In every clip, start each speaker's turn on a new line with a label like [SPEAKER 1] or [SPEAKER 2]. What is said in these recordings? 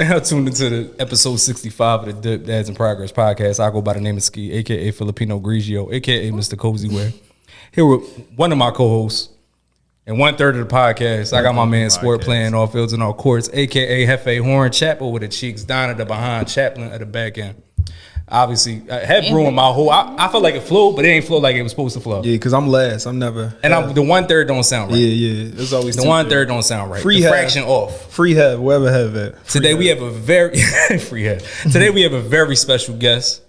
[SPEAKER 1] now tuned into the episode 65 of the Dads in Progress podcast. I go by the name of Ski, a.k.a. Filipino Grigio, a.k.a. Mr. Cozy Wear. Here with one of my co-hosts and 1/3 of the podcast. I got my man Sport playing all fields and all courts, a.k.a. Hefe Horn Chapel with the cheeks down at the behind, Chaplin at the back end. Obviously, I had ruined my whole. I felt like it flowed, but it ain't flowed like it was supposed to flow.
[SPEAKER 2] Yeah, because I'm last. I'm never.
[SPEAKER 1] And the 1/3 don't sound right.
[SPEAKER 2] Yeah. It's always
[SPEAKER 1] the 1/3 don't sound right.
[SPEAKER 2] Free
[SPEAKER 1] the
[SPEAKER 2] have,
[SPEAKER 1] fraction off.
[SPEAKER 2] Free have, wherever have it.
[SPEAKER 1] Today we have a very free have. Today we have a very special guest,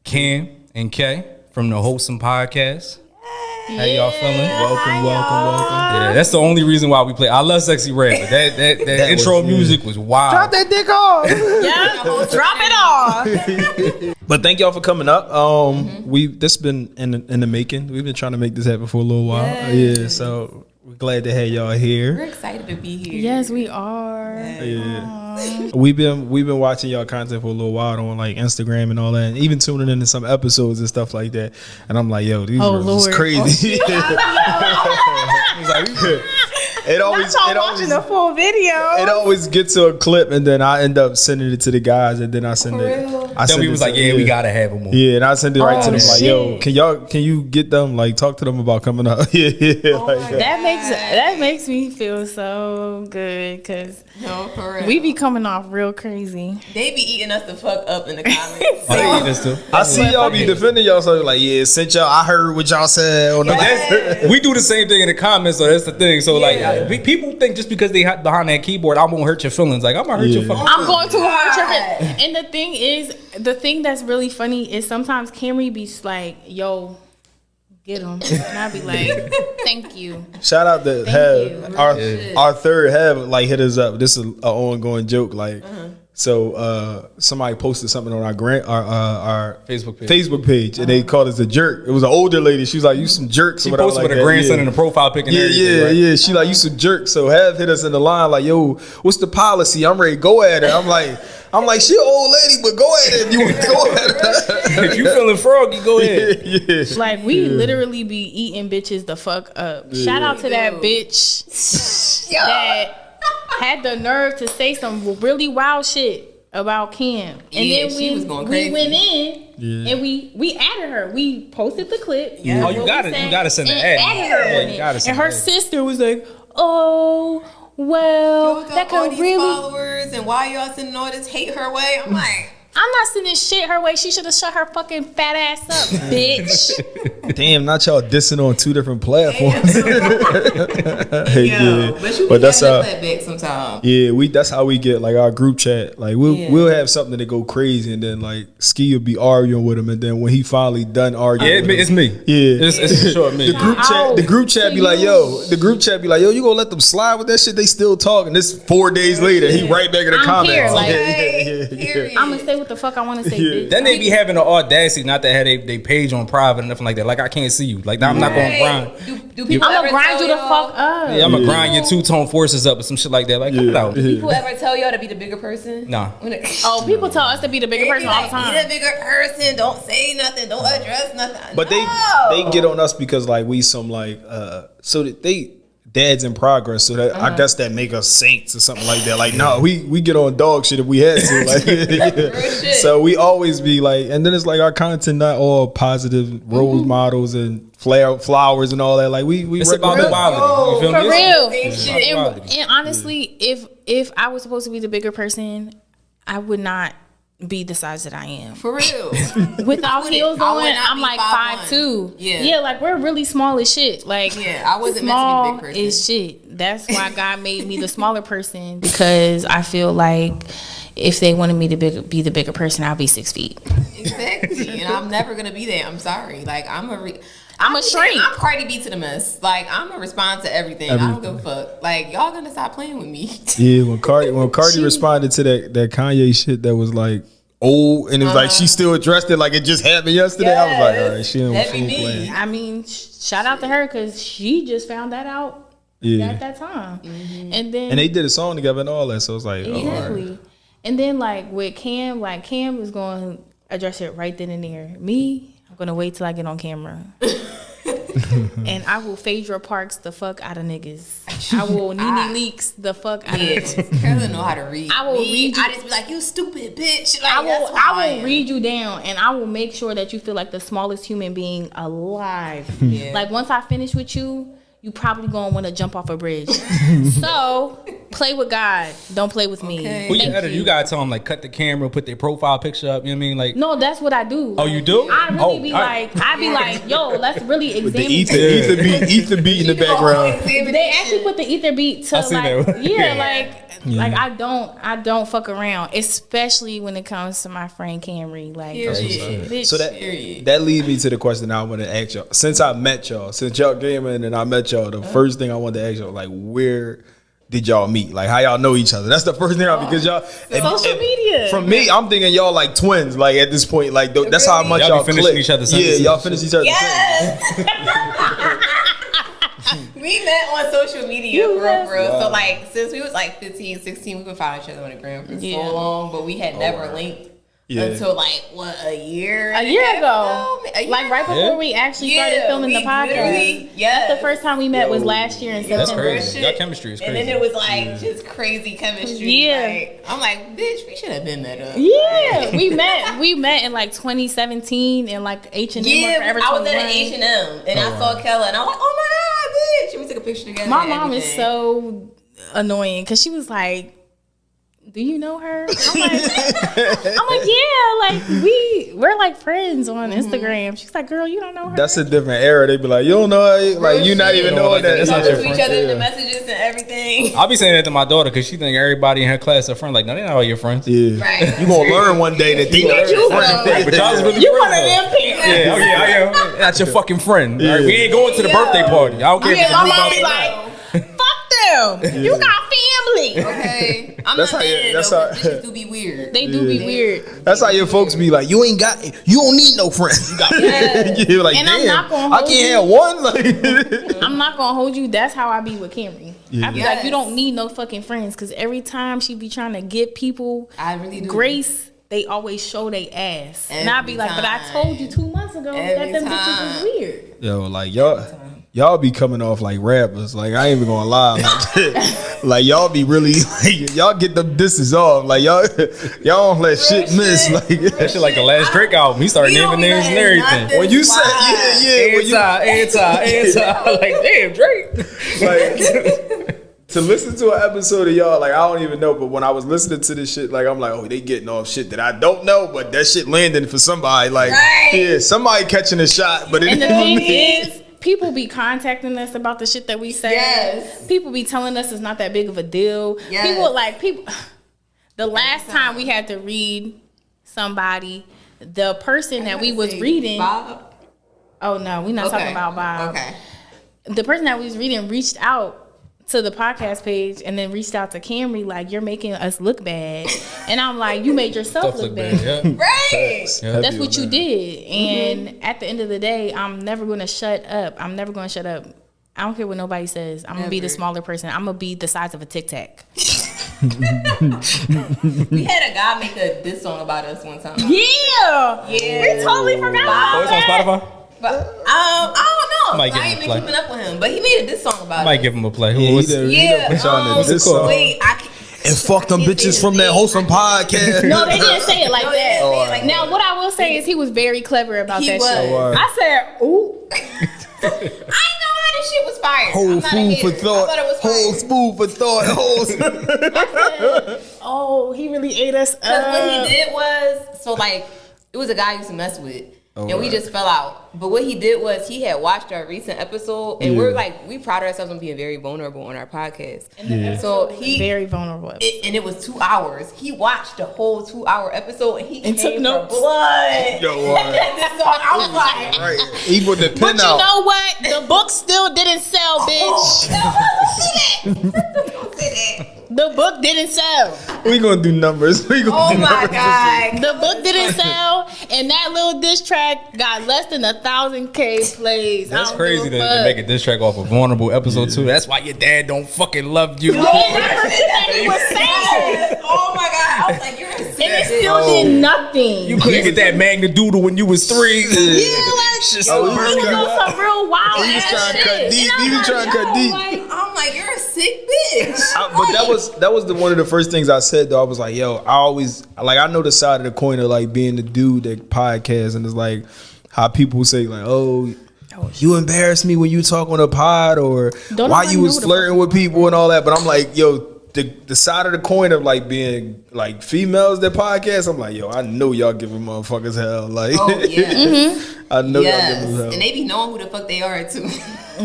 [SPEAKER 1] Cam and Kay from the Heauxsome Podcast. How y'all feeling?
[SPEAKER 2] Welcome.
[SPEAKER 1] Yeah, that's the only reason why we play. I love Sexy Red, but that intro music was wild.
[SPEAKER 2] Drop that dick off.
[SPEAKER 3] Yeah, drop it off.
[SPEAKER 2] But thank y'all for coming up. This been in the making. We've been trying to make this happen for a little while. Yeah, so we're glad to have y'all here.
[SPEAKER 3] We're excited to be here. Yes, we are.
[SPEAKER 2] Yeah. We've been watching y'all content for a little while on like Instagram and all that, and even tuning into some episodes and stuff like that. And I'm like, yo, these girls is crazy. It always
[SPEAKER 3] watching the full video.
[SPEAKER 2] It always gets to a clip, and then I end up sending it to the guys, and then I send it.
[SPEAKER 1] Then we was like, yeah, we gotta have them on.
[SPEAKER 2] Yeah, and I send it right to them like, yo,
[SPEAKER 3] shit.
[SPEAKER 2] can you get them, like, talk to them about coming up?
[SPEAKER 3] That makes me feel so good because we be coming off real crazy.
[SPEAKER 4] They be eating us the fuck up in the comments.
[SPEAKER 1] Oh, they eat us too.
[SPEAKER 2] I see y'all be defending y'all, so like, yeah, since y'all, I heard what y'all said. On
[SPEAKER 1] We do the same thing in the comments, so that's the thing. So like, people think just because they behind that keyboard, I won't hurt your feelings. Like, I'm gonna hurt your fucking feelings.
[SPEAKER 3] I'm going to hurt your feelings. And the thing is, the thing that's really funny is sometimes Camry be like, yo, get him. And I be like, thank you.
[SPEAKER 2] Shout out to Have. Our third Have like hit us up. This is an ongoing joke. Like, so somebody posted something on our Facebook page, and they called us a jerk. It was an older lady. She was like, "You some jerks."
[SPEAKER 1] She posted with a grandson in the profile pic and everything. Right?
[SPEAKER 2] Yeah. She like, "You some jerks." So Have hit us in the line like, "Yo, what's the policy? I'm ready to go at her." I'm like, she an old lady, but go at it if you want to go at her.
[SPEAKER 1] If you feeling froggy, go ahead.
[SPEAKER 2] Yeah.
[SPEAKER 3] Like, we literally be eating bitches the fuck up. Yeah. Shout out to that bitch that had the nerve to say some really wild shit about Kim. And then
[SPEAKER 4] she was going crazy.
[SPEAKER 3] We went in and we added her. We posted the clip.
[SPEAKER 1] Yeah. Oh, you gotta send the ad.
[SPEAKER 3] Added her and her sister was like, oh, well, that could really
[SPEAKER 4] followers, and why y'all sending all this hate her way? I'm like,
[SPEAKER 3] I'm not sending shit her way. She should have shut her fucking fat ass up, bitch.
[SPEAKER 2] Damn, not y'all dissing on two different platforms.
[SPEAKER 4] But that's how. Back sometimes.
[SPEAKER 2] Yeah, that's how we get like our group chat. Like we'll have something to go crazy, and then like Ski will be arguing with him, and then when he finally done arguing,
[SPEAKER 1] it's me.
[SPEAKER 2] Yeah,
[SPEAKER 1] it's for sure me.
[SPEAKER 2] The group chat be like, yo, you gonna let them slide with that shit? They still talking. This 4 days later, he right back in the comments.
[SPEAKER 3] I'm gonna say what the fuck I want to say, bitch.
[SPEAKER 1] Then they be having the audacity not to have they page on private and nothing like that. Like, I can't see you. Like, I'm not gonna grind.
[SPEAKER 4] Do people
[SPEAKER 3] I'm
[SPEAKER 4] ever
[SPEAKER 3] gonna grind you the fuck up?
[SPEAKER 1] Yeah, I'm gonna grind your two-tone forces up or some shit like that. Like, cut it out.
[SPEAKER 4] Do people ever tell y'all to be the bigger person?
[SPEAKER 1] Nah.
[SPEAKER 3] Oh, people tell us to be the bigger person all the time.
[SPEAKER 4] Be the bigger person. Don't say nothing. Don't address nothing.
[SPEAKER 2] But they get on us because like we some like so that they dads in progress, so that I guess that make us saints or something like that. Like, no, we get on dog shit if we had to. Like, so we always be like, and then it's like our content not all positive role models and flowers and all that. Like we
[SPEAKER 1] it's about the quality. You feel me?
[SPEAKER 3] For real. And honestly, if I was supposed to be the bigger person, I would not be the size that I am.
[SPEAKER 4] For real.
[SPEAKER 3] Without heels on, I'm like 5'2". Yeah, like we're really small as shit. Like,
[SPEAKER 4] I wasn't meant to be the big person.
[SPEAKER 3] Is shit. That's why God made me the smaller person, because I feel like if they wanted me to be the bigger person, I'll be 6 feet.
[SPEAKER 4] Exactly. And I'm never gonna be there. I'm sorry. Like, I'm a
[SPEAKER 3] shrink.
[SPEAKER 4] I'm Cardi B to the mess. Like, I'm gonna respond to everything. I don't give a fuck. Like, y'all gonna stop playing with me.
[SPEAKER 2] Yeah, when Cardi responded to that Kanye shit that was like old, and it was like she still addressed it like it just happened yesterday. I was like, all right, she ain't playing.
[SPEAKER 3] I mean, shout out to her because she just found that out at that time. Mm-hmm. And they
[SPEAKER 2] did a song together and all that, so it's like,
[SPEAKER 3] exactly.
[SPEAKER 2] Oh, right.
[SPEAKER 3] And then like with Cam, like Cam is going to address it right then and there. Me, I'm gonna wait till I get on camera. And I will Phaedra Parks the fuck out of niggas. I will Nene Leaks the fuck out of niggas.
[SPEAKER 4] Carolyn know how to read.
[SPEAKER 3] I will read you.
[SPEAKER 4] I just be like, you stupid bitch. Like,
[SPEAKER 3] I will read you down, and I will make sure that you feel like the smallest human being alive.
[SPEAKER 4] Yeah.
[SPEAKER 3] Like once I finish with you, you probably gonna want to jump off a bridge. So play with God, don't play with me.
[SPEAKER 4] Okay.
[SPEAKER 1] Who you
[SPEAKER 3] Thank
[SPEAKER 1] editor? You gotta tell them like cut the camera, put their profile picture up. You know what I mean? Like,
[SPEAKER 3] No, that's what I do.
[SPEAKER 1] oh, you do?
[SPEAKER 3] I really be
[SPEAKER 1] all
[SPEAKER 3] like, yo, let's really
[SPEAKER 2] The
[SPEAKER 3] examine.
[SPEAKER 2] ether beat in the background.
[SPEAKER 3] They actually put the ether beat to
[SPEAKER 1] I seen
[SPEAKER 3] like,
[SPEAKER 1] that.
[SPEAKER 3] like I don't fuck around, especially when it comes to my friend Camry. Like, bitch,
[SPEAKER 2] So that leads me to the question I want to ask y'all. Since I met y'all, since y'all came in and I met y'all, the first thing I wanted to ask y'all, like, where did y'all meet? Like, how y'all know each other? That's the first thing because y'all
[SPEAKER 3] social media.
[SPEAKER 2] From me, I'm thinking y'all like twins. Like at this point, like that's how much
[SPEAKER 1] Y'all
[SPEAKER 2] y'all
[SPEAKER 1] be finishing
[SPEAKER 2] click.
[SPEAKER 1] each other's
[SPEAKER 2] Yeah,
[SPEAKER 1] sentences.
[SPEAKER 2] y'all finish each other's
[SPEAKER 4] Yes. We met on social media, for real.
[SPEAKER 2] Wow.
[SPEAKER 4] So, like, since we was like 15, 16, we've been following each other on the gram for
[SPEAKER 3] Yeah.
[SPEAKER 4] so long, but we had never linked until, like, what, a year?
[SPEAKER 3] A year ago.
[SPEAKER 4] A year
[SPEAKER 3] Like right
[SPEAKER 4] ago?
[SPEAKER 3] before we actually started filming the podcast.
[SPEAKER 4] Yes.
[SPEAKER 3] The first time we met was last year in September.
[SPEAKER 1] That's crazy. Y'all chemistry is
[SPEAKER 4] And
[SPEAKER 1] crazy.
[SPEAKER 4] then it was like just crazy chemistry.
[SPEAKER 3] Yeah.
[SPEAKER 4] Like, I'm like, bitch, we should have been met up.
[SPEAKER 3] Yeah, we met in like 2017 in like H&M or
[SPEAKER 4] Yeah,
[SPEAKER 3] Forever
[SPEAKER 4] I was at
[SPEAKER 3] 21.
[SPEAKER 4] an H&M and I saw Kella and I was like, oh my god, bitch! And we took a picture together.
[SPEAKER 3] My
[SPEAKER 4] and
[SPEAKER 3] mom is
[SPEAKER 4] everything.
[SPEAKER 3] so annoying because she was like, "Do you know her?" I'm like, "Yeah, like we're like friends on Instagram." She's like, "Girl, you don't know her."
[SPEAKER 2] That's a different era. They be like, you don't know her. Like you not even knowing that.
[SPEAKER 1] That's not
[SPEAKER 4] talking
[SPEAKER 1] your
[SPEAKER 4] to each
[SPEAKER 1] friend.
[SPEAKER 4] other in the messages and everything.
[SPEAKER 1] I'll be saying that to my daughter because she think everybody in her class are friends. Like, no, they're not all your friends.
[SPEAKER 2] Yeah,
[SPEAKER 4] Right.
[SPEAKER 2] you gonna learn one day that they not your friends.
[SPEAKER 1] But y'all was really
[SPEAKER 3] You
[SPEAKER 1] friends.
[SPEAKER 3] one of
[SPEAKER 1] though.
[SPEAKER 3] them parents.
[SPEAKER 1] Yeah, oh yeah, I am. That's your fucking friend. All right, we ain't going to the birthday party. I don't care if
[SPEAKER 3] Yeah,
[SPEAKER 1] it's a
[SPEAKER 3] my
[SPEAKER 1] group
[SPEAKER 3] mom
[SPEAKER 1] of-
[SPEAKER 3] be like, "Fuck them. You got family."
[SPEAKER 4] Okay, I'm
[SPEAKER 2] That's
[SPEAKER 4] not
[SPEAKER 2] how you-
[SPEAKER 4] mad
[SPEAKER 2] that's
[SPEAKER 4] though,
[SPEAKER 2] how-
[SPEAKER 4] but bitches do be weird.
[SPEAKER 3] They do be weird.
[SPEAKER 2] That's how your folks be like. You don't need no friends. You got You're like,
[SPEAKER 3] And I'm
[SPEAKER 2] damn,
[SPEAKER 3] not gonna
[SPEAKER 2] I
[SPEAKER 3] hold
[SPEAKER 2] can't
[SPEAKER 3] you.
[SPEAKER 2] have one. Like,
[SPEAKER 3] I'm not gonna hold you. That's how I be with Camry. I be like,
[SPEAKER 4] Yes.
[SPEAKER 3] you don't need no fucking friends, because every time she be trying to get people
[SPEAKER 4] I really do.
[SPEAKER 3] grace, they always show they ass. And I be
[SPEAKER 4] Every
[SPEAKER 3] like, but I
[SPEAKER 4] time.
[SPEAKER 3] told you 2 months ago that
[SPEAKER 4] Every
[SPEAKER 3] them bitches
[SPEAKER 4] time.
[SPEAKER 3] is weird.
[SPEAKER 2] yo, like y'all be coming off like rappers. Like I ain't even gonna lie. Like y'all be really like y'all get them disses off. Like y'all don't let shit miss. Like
[SPEAKER 1] That shit like the last Drake album. He started
[SPEAKER 4] We don't
[SPEAKER 1] naming
[SPEAKER 4] be
[SPEAKER 1] names and
[SPEAKER 4] letting
[SPEAKER 1] everything.
[SPEAKER 4] nothing
[SPEAKER 2] when you said
[SPEAKER 4] slide.
[SPEAKER 2] when you-
[SPEAKER 1] Anti. Like, damn, Drake.
[SPEAKER 2] like to listen to an episode of y'all, like I don't even know, but when I was listening to this shit, like I'm like, oh, they getting off shit that I don't know, but that shit landing for somebody. Like,
[SPEAKER 4] Right.
[SPEAKER 2] yeah, somebody catching a shot, but it
[SPEAKER 3] And the
[SPEAKER 2] ain't
[SPEAKER 3] thing
[SPEAKER 2] me.
[SPEAKER 3] is, people be contacting us about the shit that we say.
[SPEAKER 4] Yes.
[SPEAKER 3] People be telling us it's not that big of a deal.
[SPEAKER 4] Yes.
[SPEAKER 3] People. The last time we had to read somebody, the person that we was reading.
[SPEAKER 4] Bob?
[SPEAKER 3] Oh no, we're not talking about Bob.
[SPEAKER 4] Okay.
[SPEAKER 3] The person that we was reading reached out to the podcast page and then reached out to Camry like, you're making us look bad. And I'm like, you made yourself look bad.
[SPEAKER 1] Yeah.
[SPEAKER 4] Right.
[SPEAKER 3] That's what you did. And at the end of the day, I'm never going to shut up. I don't care what nobody says. I'm going to be the
[SPEAKER 4] Never.
[SPEAKER 3] smaller person. I'm going to be the size of a Tic Tac.
[SPEAKER 4] We had a guy make a diss song about us one time.
[SPEAKER 3] Yeah. We totally forgot
[SPEAKER 1] Oh,
[SPEAKER 3] about
[SPEAKER 1] it's on
[SPEAKER 3] that.
[SPEAKER 1] Spotify?
[SPEAKER 4] But I don't know.
[SPEAKER 1] Might give
[SPEAKER 4] I
[SPEAKER 1] him
[SPEAKER 4] ain't
[SPEAKER 1] a
[SPEAKER 4] been
[SPEAKER 1] play.
[SPEAKER 4] keeping up with him, but he made a diss song about
[SPEAKER 1] I might
[SPEAKER 4] us.
[SPEAKER 1] give him a play.
[SPEAKER 2] Yeah,
[SPEAKER 1] What's-
[SPEAKER 4] Yeah.
[SPEAKER 2] put y'all in
[SPEAKER 1] What's
[SPEAKER 2] this
[SPEAKER 1] it called?
[SPEAKER 2] song.
[SPEAKER 4] Wait,
[SPEAKER 2] And fuck them
[SPEAKER 4] I can't
[SPEAKER 2] bitches
[SPEAKER 4] say
[SPEAKER 2] from
[SPEAKER 4] his
[SPEAKER 2] that
[SPEAKER 4] name.
[SPEAKER 2] wholesome podcast.
[SPEAKER 3] No, they didn't say it like
[SPEAKER 4] No, they
[SPEAKER 3] that.
[SPEAKER 4] didn't say it like
[SPEAKER 3] Now, what I will say is he was very clever about
[SPEAKER 4] He
[SPEAKER 3] that
[SPEAKER 4] was.
[SPEAKER 3] shit.
[SPEAKER 2] Oh,
[SPEAKER 3] I said, ooh.
[SPEAKER 4] I know how this shit was fired.
[SPEAKER 2] Whole
[SPEAKER 4] I'm not a
[SPEAKER 2] food for
[SPEAKER 4] hater.
[SPEAKER 2] thought.
[SPEAKER 4] I thought it was
[SPEAKER 2] Whole
[SPEAKER 4] fired.
[SPEAKER 2] spoon for thought.
[SPEAKER 3] Oh, he really ate us up.
[SPEAKER 4] Because what he did was, so like, it was a guy I used to mess with. And we just fell out. But what he did was he had watched our recent episode, and we're like, we pride ourselves on being very vulnerable on our podcast. So he
[SPEAKER 3] Very vulnerable.
[SPEAKER 4] and it was 2 hours. He watched the whole 2-hour episode, and he
[SPEAKER 3] And
[SPEAKER 4] came
[SPEAKER 3] took notes.
[SPEAKER 4] for blood.
[SPEAKER 2] Yo,
[SPEAKER 4] This song, I was like,
[SPEAKER 2] right. He put the
[SPEAKER 3] But
[SPEAKER 2] pen
[SPEAKER 3] you
[SPEAKER 2] out.
[SPEAKER 3] know what? The book still didn't sell, bitch.
[SPEAKER 4] don't say that. Don't say that.
[SPEAKER 3] The book didn't sell.
[SPEAKER 2] We gonna do numbers.
[SPEAKER 4] Oh my god.
[SPEAKER 3] The book didn't sell, and that little diss track got less than 1,000K plays.
[SPEAKER 1] That's crazy to make a diss track off a vulnerable episode too. That's why your dad don't fucking love you.
[SPEAKER 3] He was saying.
[SPEAKER 4] Oh my god. I was like, you're a sick
[SPEAKER 3] And it still did nothing.
[SPEAKER 1] You couldn't get that Magna Doodle when you was 3.
[SPEAKER 3] Yeah, like, he was on some real wild
[SPEAKER 2] He was
[SPEAKER 3] ass
[SPEAKER 2] trying to cut
[SPEAKER 3] shit.
[SPEAKER 2] deep.
[SPEAKER 3] And
[SPEAKER 2] He was
[SPEAKER 3] I'm
[SPEAKER 2] trying to cut deep.
[SPEAKER 3] like,
[SPEAKER 4] I'm like, you're a sick bitch.
[SPEAKER 2] But that was one of the first things I said though. I was like, yo, I always like I know the side of the coin of like being the dude that podcast, and it's like how people say like, oh, you embarrassed me when you talk on a pod, or
[SPEAKER 3] Don't
[SPEAKER 2] why
[SPEAKER 3] nobody
[SPEAKER 2] you was
[SPEAKER 3] know the
[SPEAKER 2] flirting with people and all that. But I'm like, yo, the side of the coin of like being like females that podcast, I'm like, yo, I know y'all giving motherfuckers hell. Like,
[SPEAKER 4] Oh yeah.
[SPEAKER 2] I know y'all
[SPEAKER 4] Yes.
[SPEAKER 2] giving hell.
[SPEAKER 4] And they be knowing who the fuck they are too.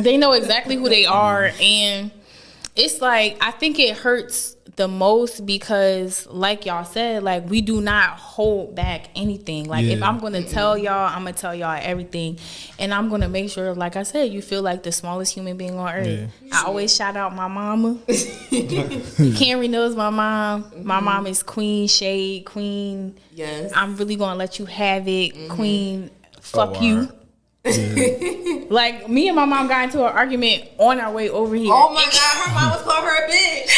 [SPEAKER 3] they know exactly who they are, and it's like I think it hurts the most because, like y'all said, like we do not hold back anything. Like if
[SPEAKER 2] Yeah.
[SPEAKER 3] I'm gonna tell y'all, I'm gonna tell y'all everything, and I'm gonna make sure, like I said, you feel like the smallest human being on earth.
[SPEAKER 2] Yeah.
[SPEAKER 3] I always shout out my mama. Camry knows my mom. My mom is Queen Shade, Queen.
[SPEAKER 4] Yes.
[SPEAKER 3] I'm really gonna let you have it, Queen. Fuck
[SPEAKER 2] wow.
[SPEAKER 3] you. Like me and my mom got into an argument on our way over here.
[SPEAKER 4] Oh my god, her mom was calling her a bitch.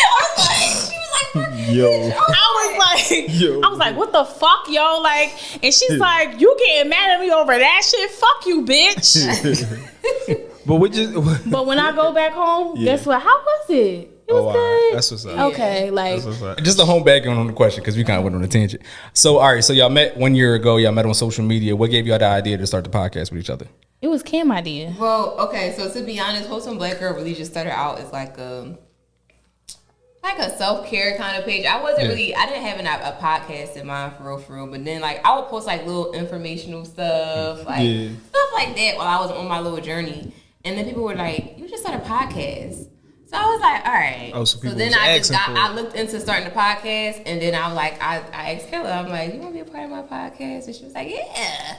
[SPEAKER 4] She was like,
[SPEAKER 2] Yo.
[SPEAKER 3] I was like, what the fuck, yo? Like, and she's like, you getting mad at me over that shit? Fuck you, bitch.
[SPEAKER 2] But we just
[SPEAKER 3] But when I go back home,
[SPEAKER 2] Yeah.
[SPEAKER 3] guess what? How was it? It was good.
[SPEAKER 2] That's what's up.
[SPEAKER 3] Okay, like
[SPEAKER 2] That's what's up.
[SPEAKER 1] Just to hone back on the question because we kind of went on a tangent. So, all right, so y'all met 1 year ago. Y'all met on social media. What gave y'all the idea to start the podcast with each other?
[SPEAKER 3] it was Cam idea.
[SPEAKER 4] well, okay, so to be honest, Heauxsome Black Girl really just started out as like a self-care kind of page. I wasn't really, I didn't have a podcast in mind for real, but then like I would post like little informational stuff, like stuff like that while I was on my little journey. And then people were like, you just started a podcast. So I was like, all right.
[SPEAKER 2] Oh, so people
[SPEAKER 4] then
[SPEAKER 2] was
[SPEAKER 4] I just
[SPEAKER 2] asking for it.
[SPEAKER 4] I looked into starting the podcast, and then I was like, I asked Kayla, I'm like, you want to be a part of my podcast? And she was like, yeah.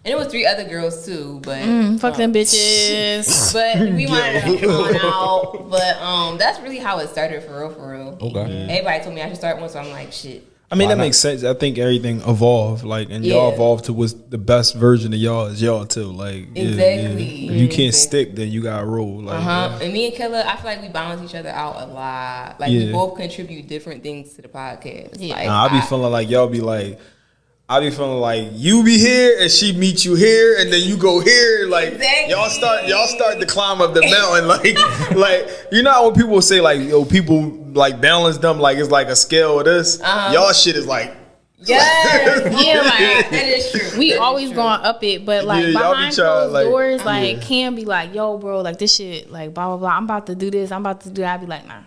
[SPEAKER 4] And it was 3 other girls too, but
[SPEAKER 3] Fuck them bitches.
[SPEAKER 4] but we wanted to come on out. But that's really how it started for real.
[SPEAKER 1] Okay.
[SPEAKER 4] Everybody told me I should start one, so I'm like, shit.
[SPEAKER 2] I mean,
[SPEAKER 1] Why
[SPEAKER 2] that
[SPEAKER 1] not?
[SPEAKER 2] makes sense. I think everything evolved, like, and y'all
[SPEAKER 4] Yeah.
[SPEAKER 2] evolved to what's the best version of y'all is y'all too. Like, yeah,
[SPEAKER 4] Exactly.
[SPEAKER 2] yeah. If you can't stick, then you gotta roll. Like,
[SPEAKER 4] And me and Kayla, I feel like we balance each other out a lot. Like
[SPEAKER 2] Yeah.
[SPEAKER 4] we both contribute different things to the podcast.
[SPEAKER 3] Yeah.
[SPEAKER 4] Like,
[SPEAKER 2] I be feeling like y'all be like, I be feeling like you be here and she meet you here and then you go here. Like
[SPEAKER 4] Exactly.
[SPEAKER 2] y'all start to climb up the mountain. Like you know how when people say like, yo, people like balance them like it's like a scale of this. Y'all shit is like.
[SPEAKER 4] yes,
[SPEAKER 3] Yeah, like
[SPEAKER 4] that is true.
[SPEAKER 3] we
[SPEAKER 4] That is
[SPEAKER 3] always
[SPEAKER 4] true.
[SPEAKER 3] going up it, but like
[SPEAKER 2] Yeah, y'all be
[SPEAKER 3] behind
[SPEAKER 2] trying,
[SPEAKER 3] closed
[SPEAKER 2] like-
[SPEAKER 3] doors, like
[SPEAKER 2] Yeah.
[SPEAKER 3] Cam be like, yo, bro, like this shit, like blah blah blah. I'm about to do this. I'm about to do that. I be like, nah.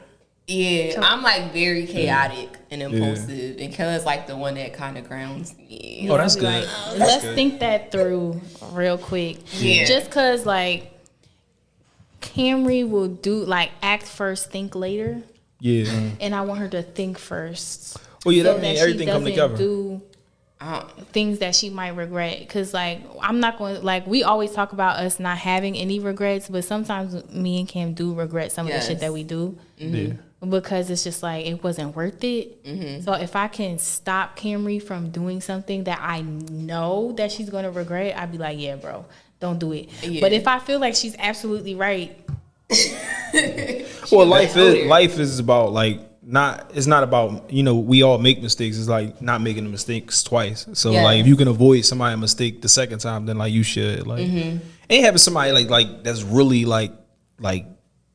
[SPEAKER 4] Yeah, I'm like very chaotic and impulsive, and Kayla's like the one that kind of grounds me.
[SPEAKER 2] Oh, that's
[SPEAKER 3] Be
[SPEAKER 2] good.
[SPEAKER 3] like, let's think that through real quick.
[SPEAKER 4] Yeah.
[SPEAKER 3] Just cause like Camry will do like act first, think later,
[SPEAKER 2] Yeah.
[SPEAKER 3] and I want her to think first.
[SPEAKER 2] Well, yeah,
[SPEAKER 3] so
[SPEAKER 2] that means
[SPEAKER 3] she
[SPEAKER 2] everything come
[SPEAKER 3] doesn't
[SPEAKER 2] together.
[SPEAKER 3] Do things that she might regret, cause like I'm not going, like we always talk about us not having any regrets, but sometimes me and Cam do regret some of the shit that we do.
[SPEAKER 2] Yeah.
[SPEAKER 3] Because it's just like it wasn't worth it. So if I can stop Camry from doing something that I know that she's gonna regret, I'd be like, yeah, bro, don't do it.
[SPEAKER 4] Yeah.
[SPEAKER 3] But if I feel like she's absolutely right,
[SPEAKER 2] Well, life is about like it's not about, you know, we all make mistakes. It's like not making the mistakes twice. So
[SPEAKER 4] Yes.
[SPEAKER 2] like if you can avoid somebody a mistake the second time, then like you should like ain't having somebody like that's really like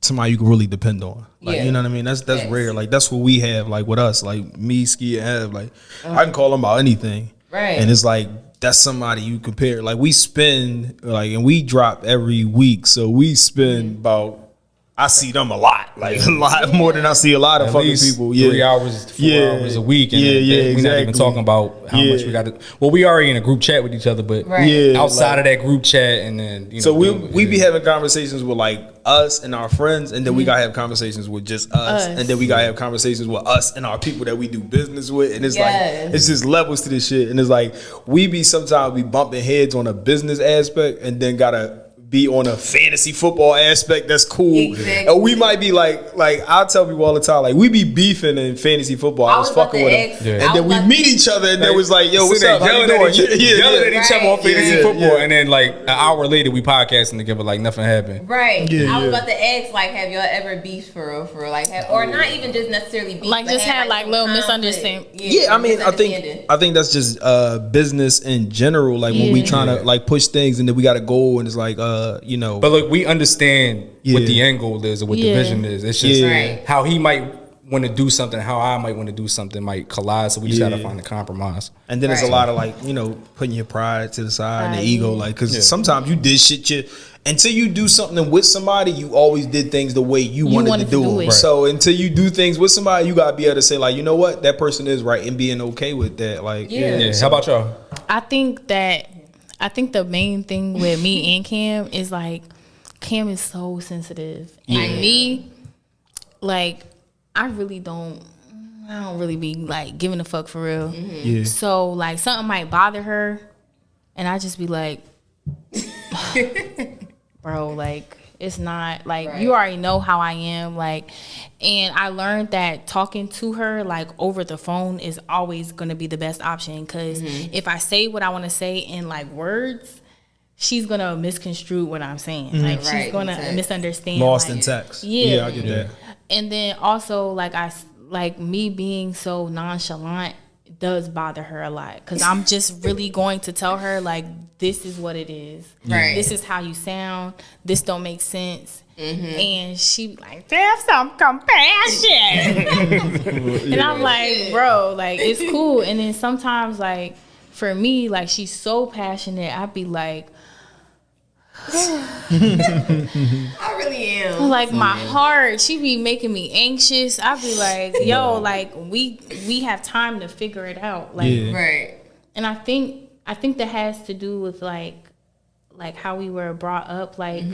[SPEAKER 2] somebody you can really depend on. Like
[SPEAKER 4] Yeah.
[SPEAKER 2] you know what I mean? That's
[SPEAKER 4] Yes.
[SPEAKER 2] rare. Like that's what we have like with us. Like me, Ski, and Ev. Like I can call them about anything.
[SPEAKER 4] Right.
[SPEAKER 2] And it's like that's somebody you compare. Like we spend like and we drop every week. So we spend about I see them a lot, like a lot more than I see a lot of
[SPEAKER 1] At
[SPEAKER 2] fucking
[SPEAKER 1] least
[SPEAKER 2] people. Yeah,
[SPEAKER 1] 3 hours, 4 hours a week. And
[SPEAKER 2] yeah,
[SPEAKER 1] we're not even
[SPEAKER 2] exactly.
[SPEAKER 1] talking about how much we got to. Well, we already in a group chat with each other, but
[SPEAKER 4] Right.
[SPEAKER 2] Yeah,
[SPEAKER 1] outside
[SPEAKER 2] like-
[SPEAKER 1] of that group chat, and then you know,
[SPEAKER 2] So we be having conversations with like us and our friends, and then we gotta have conversations with just us, and then we gotta have conversations with us and our people that we do business with, and it's
[SPEAKER 4] Yes.
[SPEAKER 2] like it's just levels to this shit, and it's like we be sometimes bumping heads on a business aspect, and then gotta be on a fantasy football aspect that's cool.
[SPEAKER 4] Exactly.
[SPEAKER 2] And we might be like I tell people all the time, like we be beefing in fantasy football. I was fucking with them. And then we meet each other and then was like, yo, what's up? How you doing?
[SPEAKER 1] Yelling at each other on fantasy football. And then like an hour later we podcasting together like nothing happened.
[SPEAKER 4] Right. I was about to ask, like, have y'all ever beefed for real? Like, or not even just necessarily beef,
[SPEAKER 3] like just had like little misunderstanding.
[SPEAKER 2] Yeah, I mean, I think that's just business in general. Like when we trying to like push things and then we got a goal and it's like you know.
[SPEAKER 1] But look, we understand what the end goal is or what the vision is. It's just how he might want to do something, how I might want to do something might collide. So we just got to find a compromise.
[SPEAKER 2] And then there's a lot of like, you know, putting your pride to the side and the ego, like, because sometimes you did shit until you do something with somebody, you always did things the way you wanted to do it. Right. So until you do things with somebody, you gotta be able to say like, you know what, that person is right, and being okay with that. Like,
[SPEAKER 1] How about y'all?
[SPEAKER 3] I think the main thing with me and Cam is like, Cam is so sensitive, and me, like, I don't really be like giving a fuck for real. Yeah. So like something might bother her, and I just be like, bro, like it's not like you already know how I am, like. And I learned that talking to her like over the phone is always gonna be the best option, because if I say what I want to say in like words, she's gonna misconstrue what I'm saying. Like she's gonna misunderstand.
[SPEAKER 2] Lost in text. Yeah, I get that.
[SPEAKER 3] And then also like me being so nonchalant does bother her a lot, because I'm just really going to tell her like, this is what it is. Right. This is how you sound. This don't make sense. And she be like, have some compassion. And I'm like, bro, like it's cool. And then sometimes like for me, like she's so passionate, I'd be like,
[SPEAKER 4] I really am.
[SPEAKER 3] Like my heart, she be making me anxious. I be like, yo, like we have time to figure it out. Like,
[SPEAKER 4] right.
[SPEAKER 3] And I think that has to do with like how we were brought up. Like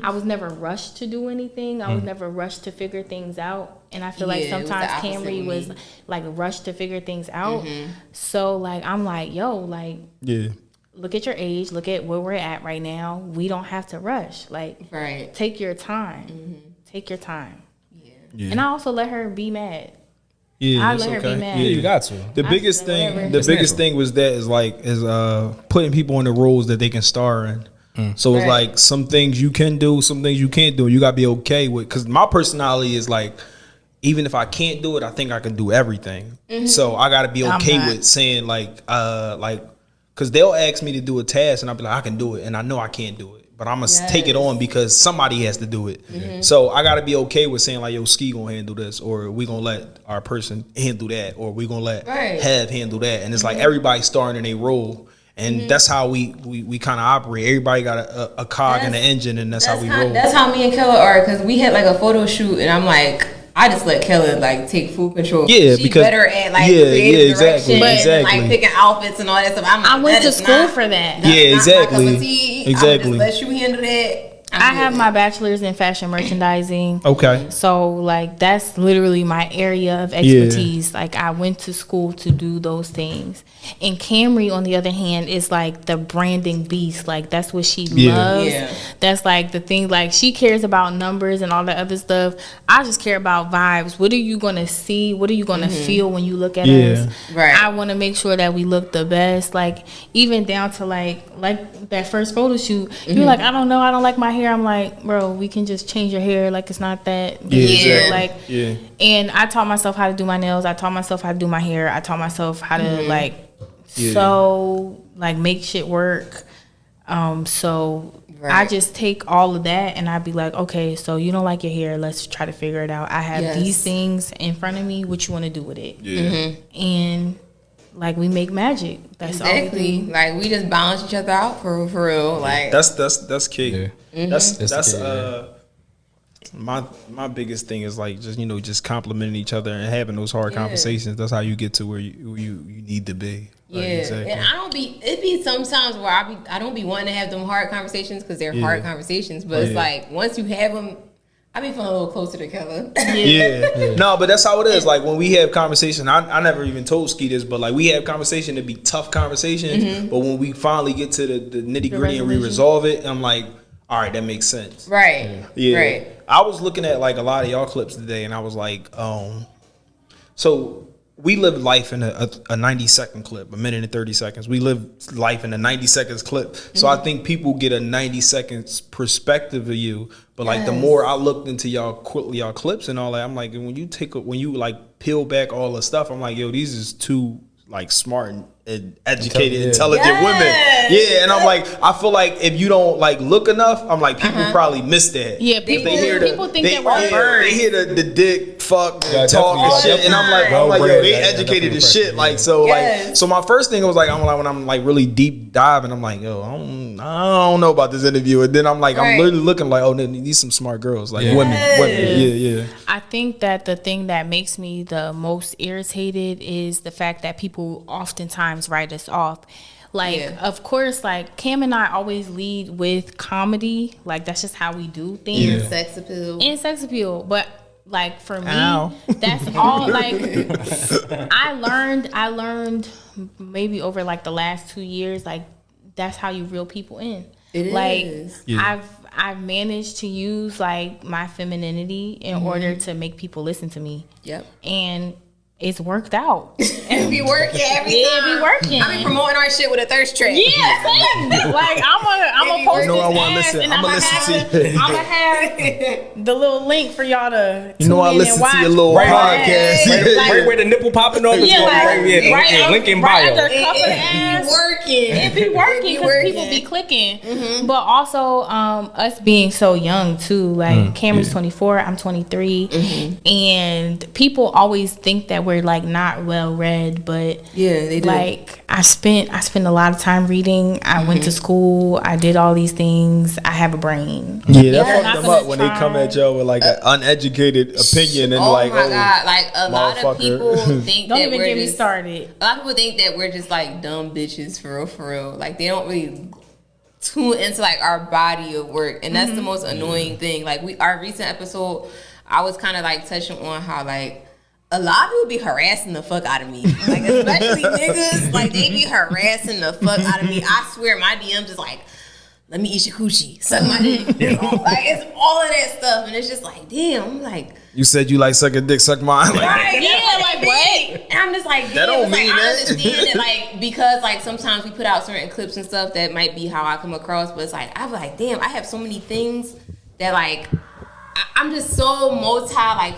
[SPEAKER 3] I was never rushed to do anything. I was never rushed to figure things out. And I feel like sometimes Camry was like rushed to figure things out. So like I'm like, yo, like look at your age, look at where we're at right now. We don't have to rush. Like, take your time. Take your time. Yeah. And I also let her be mad. Yeah, I let her be mad.
[SPEAKER 1] Yeah, you got to.
[SPEAKER 2] The biggest thing was that is putting people in the roles that they can star in. So it's like some things you can do, some things you can't do. You gotta be okay with. Because my personality is like, even if I can't do it, I think I can do everything. So I gotta be okay with saying like. Because they'll ask me to do a task and I'll be like, I can do it. And I know I can't do it. But I'm going to take it on because somebody has to do it. So I got to be okay with saying like, yo, Ski going to handle this. Or we going to let our person handle that. Or we going to let Have handle that. And it's like everybody's starring in a role. And that's how we kind of operate. Everybody got a cog in the engine, and that's how we roll.
[SPEAKER 4] That's how me and Keller are, because we had like a photo shoot and I'm like, I just let Kelly like take full control. Yeah, she's better at like creative direction, like picking outfits and all that stuff.
[SPEAKER 3] I went to school for that.
[SPEAKER 2] Yeah, exactly.
[SPEAKER 4] Exactly. Just let you handle that.
[SPEAKER 3] I have my bachelor's in fashion merchandising.
[SPEAKER 2] Okay.
[SPEAKER 3] So like that's literally my area of expertise. Like I went to school to do those things. And Camry, on the other hand, is like the branding beast. Like that's what she loves. Yeah. That's like the thing. Like she cares about numbers and all that other stuff. I just care about vibes. What are you gonna see? What are you gonna feel when you look at us? Right. I want to make sure that we look the best. Like even down to like that first photo shoot. You're like, I don't know. I don't like my hair. I'm like, bro, we can just change your hair. Like it's not that. And I taught myself how to do my nails. I taught myself how to do my hair. I taught myself how to make shit work. I just take all of that and I'd be like, okay, so you don't like your hair. Let's try to figure it out. I have these things in front of me. What you want to do with it? Yeah. And like we make magic. That's
[SPEAKER 4] exactly all like we just balance each other out for real. Like
[SPEAKER 2] that's key. Yeah. That's my biggest thing is like just complimenting each other and having those hard conversations. That's how you get to where you need to be. Like,
[SPEAKER 4] exactly. And it be sometimes where I don't be wanting to have them hard conversations because they're hard conversations, but it's like once you have them, I be feeling a little closer to Keller.
[SPEAKER 2] No, but that's how it is. Like when we have conversation, I never even told Ski this, but like we have conversation to be tough conversations. But when we finally get to the nitty gritty and we resolve it, I'm like, all right, that makes sense.
[SPEAKER 4] Right.
[SPEAKER 2] Yeah.
[SPEAKER 4] Right.
[SPEAKER 2] I was looking at like a lot of y'all clips today, and I was like, so we live life in a 90-second clip, a minute and 30 seconds. We live life in a 90 seconds clip. So I think people get a 90 seconds perspective of you. But like the more I looked into y'all clips and all that, I'm like, when you like peel back all the stuff, I'm like, yo, these is two like smart and educated, intelligent women. Yeah, and I'm like, I feel like if you don't like look enough, I'm like, people probably miss that.
[SPEAKER 3] Yeah, people think that we're birds.
[SPEAKER 2] They hear the dick, fuck,
[SPEAKER 1] Yeah,
[SPEAKER 2] talk and shit, and I'm like, yo, they
[SPEAKER 1] That's
[SPEAKER 2] educated as
[SPEAKER 1] definitely
[SPEAKER 2] shit. Like, so like, so my first thing was like, when I'm like really deep diving, I'm like, yo, I don't know about this interview, and then I'm like, I'm literally looking like, oh, these some smart girls, like women, yeah.
[SPEAKER 3] I think that the thing that makes me the most irritated is the fact that people oftentimes write us off. Like, of course, like Cam and I always lead with comedy. Like, that's just how we do things.
[SPEAKER 4] And sex appeal.
[SPEAKER 3] But like for me, that's all. Like, I learned maybe over like the last 2 years, like that's how you reel people in. I've managed to use like my femininity in order to make people listen to me. Yep. And it's worked out.
[SPEAKER 4] It be working every time.
[SPEAKER 3] It be working.
[SPEAKER 4] I be promoting our shit with a thirst trap.
[SPEAKER 3] Yeah, same. Like I'm gonna post this ass and I'm gonna have the little link for y'all to
[SPEAKER 2] tune in and watch. To your little podcast.
[SPEAKER 1] Right where the nipple popping up is going right link in bio.
[SPEAKER 3] It be working because people be clicking. But also us being so young too. Like Cameron's 24, I'm 23, and people always think that we're like not well read, but they do. Like I spent a lot of time reading. I went to school. I did all these things. I have a brain.
[SPEAKER 2] Yeah, that fucked them up when they come at y'all with like an uneducated opinion and
[SPEAKER 4] God, like a lot of people think
[SPEAKER 3] don't
[SPEAKER 4] that
[SPEAKER 3] even
[SPEAKER 4] we're
[SPEAKER 3] get me started.
[SPEAKER 4] A lot of people think that we're just like dumb bitches for real. Like they don't really tune into like our body of work, and that's the most annoying thing. Like our recent episode, I was kind of like touching on how like a lot of people be harassing the fuck out of me. Like, especially niggas, like, they be harassing the fuck out of me. I swear, my DMs is like, let me eat your coochie, suck my dick. Like, it's all of that stuff. And it's just like, damn, I'm like.
[SPEAKER 2] You said you like sucking dick, suck mine. Like,
[SPEAKER 4] right, yeah, like, what? And I'm just like, damn. That don't mean like, I understand that, like, because, like, sometimes we put out certain clips and stuff that might be how I come across. But it's like, I'm like, damn, I have so many things that, like, I'm just so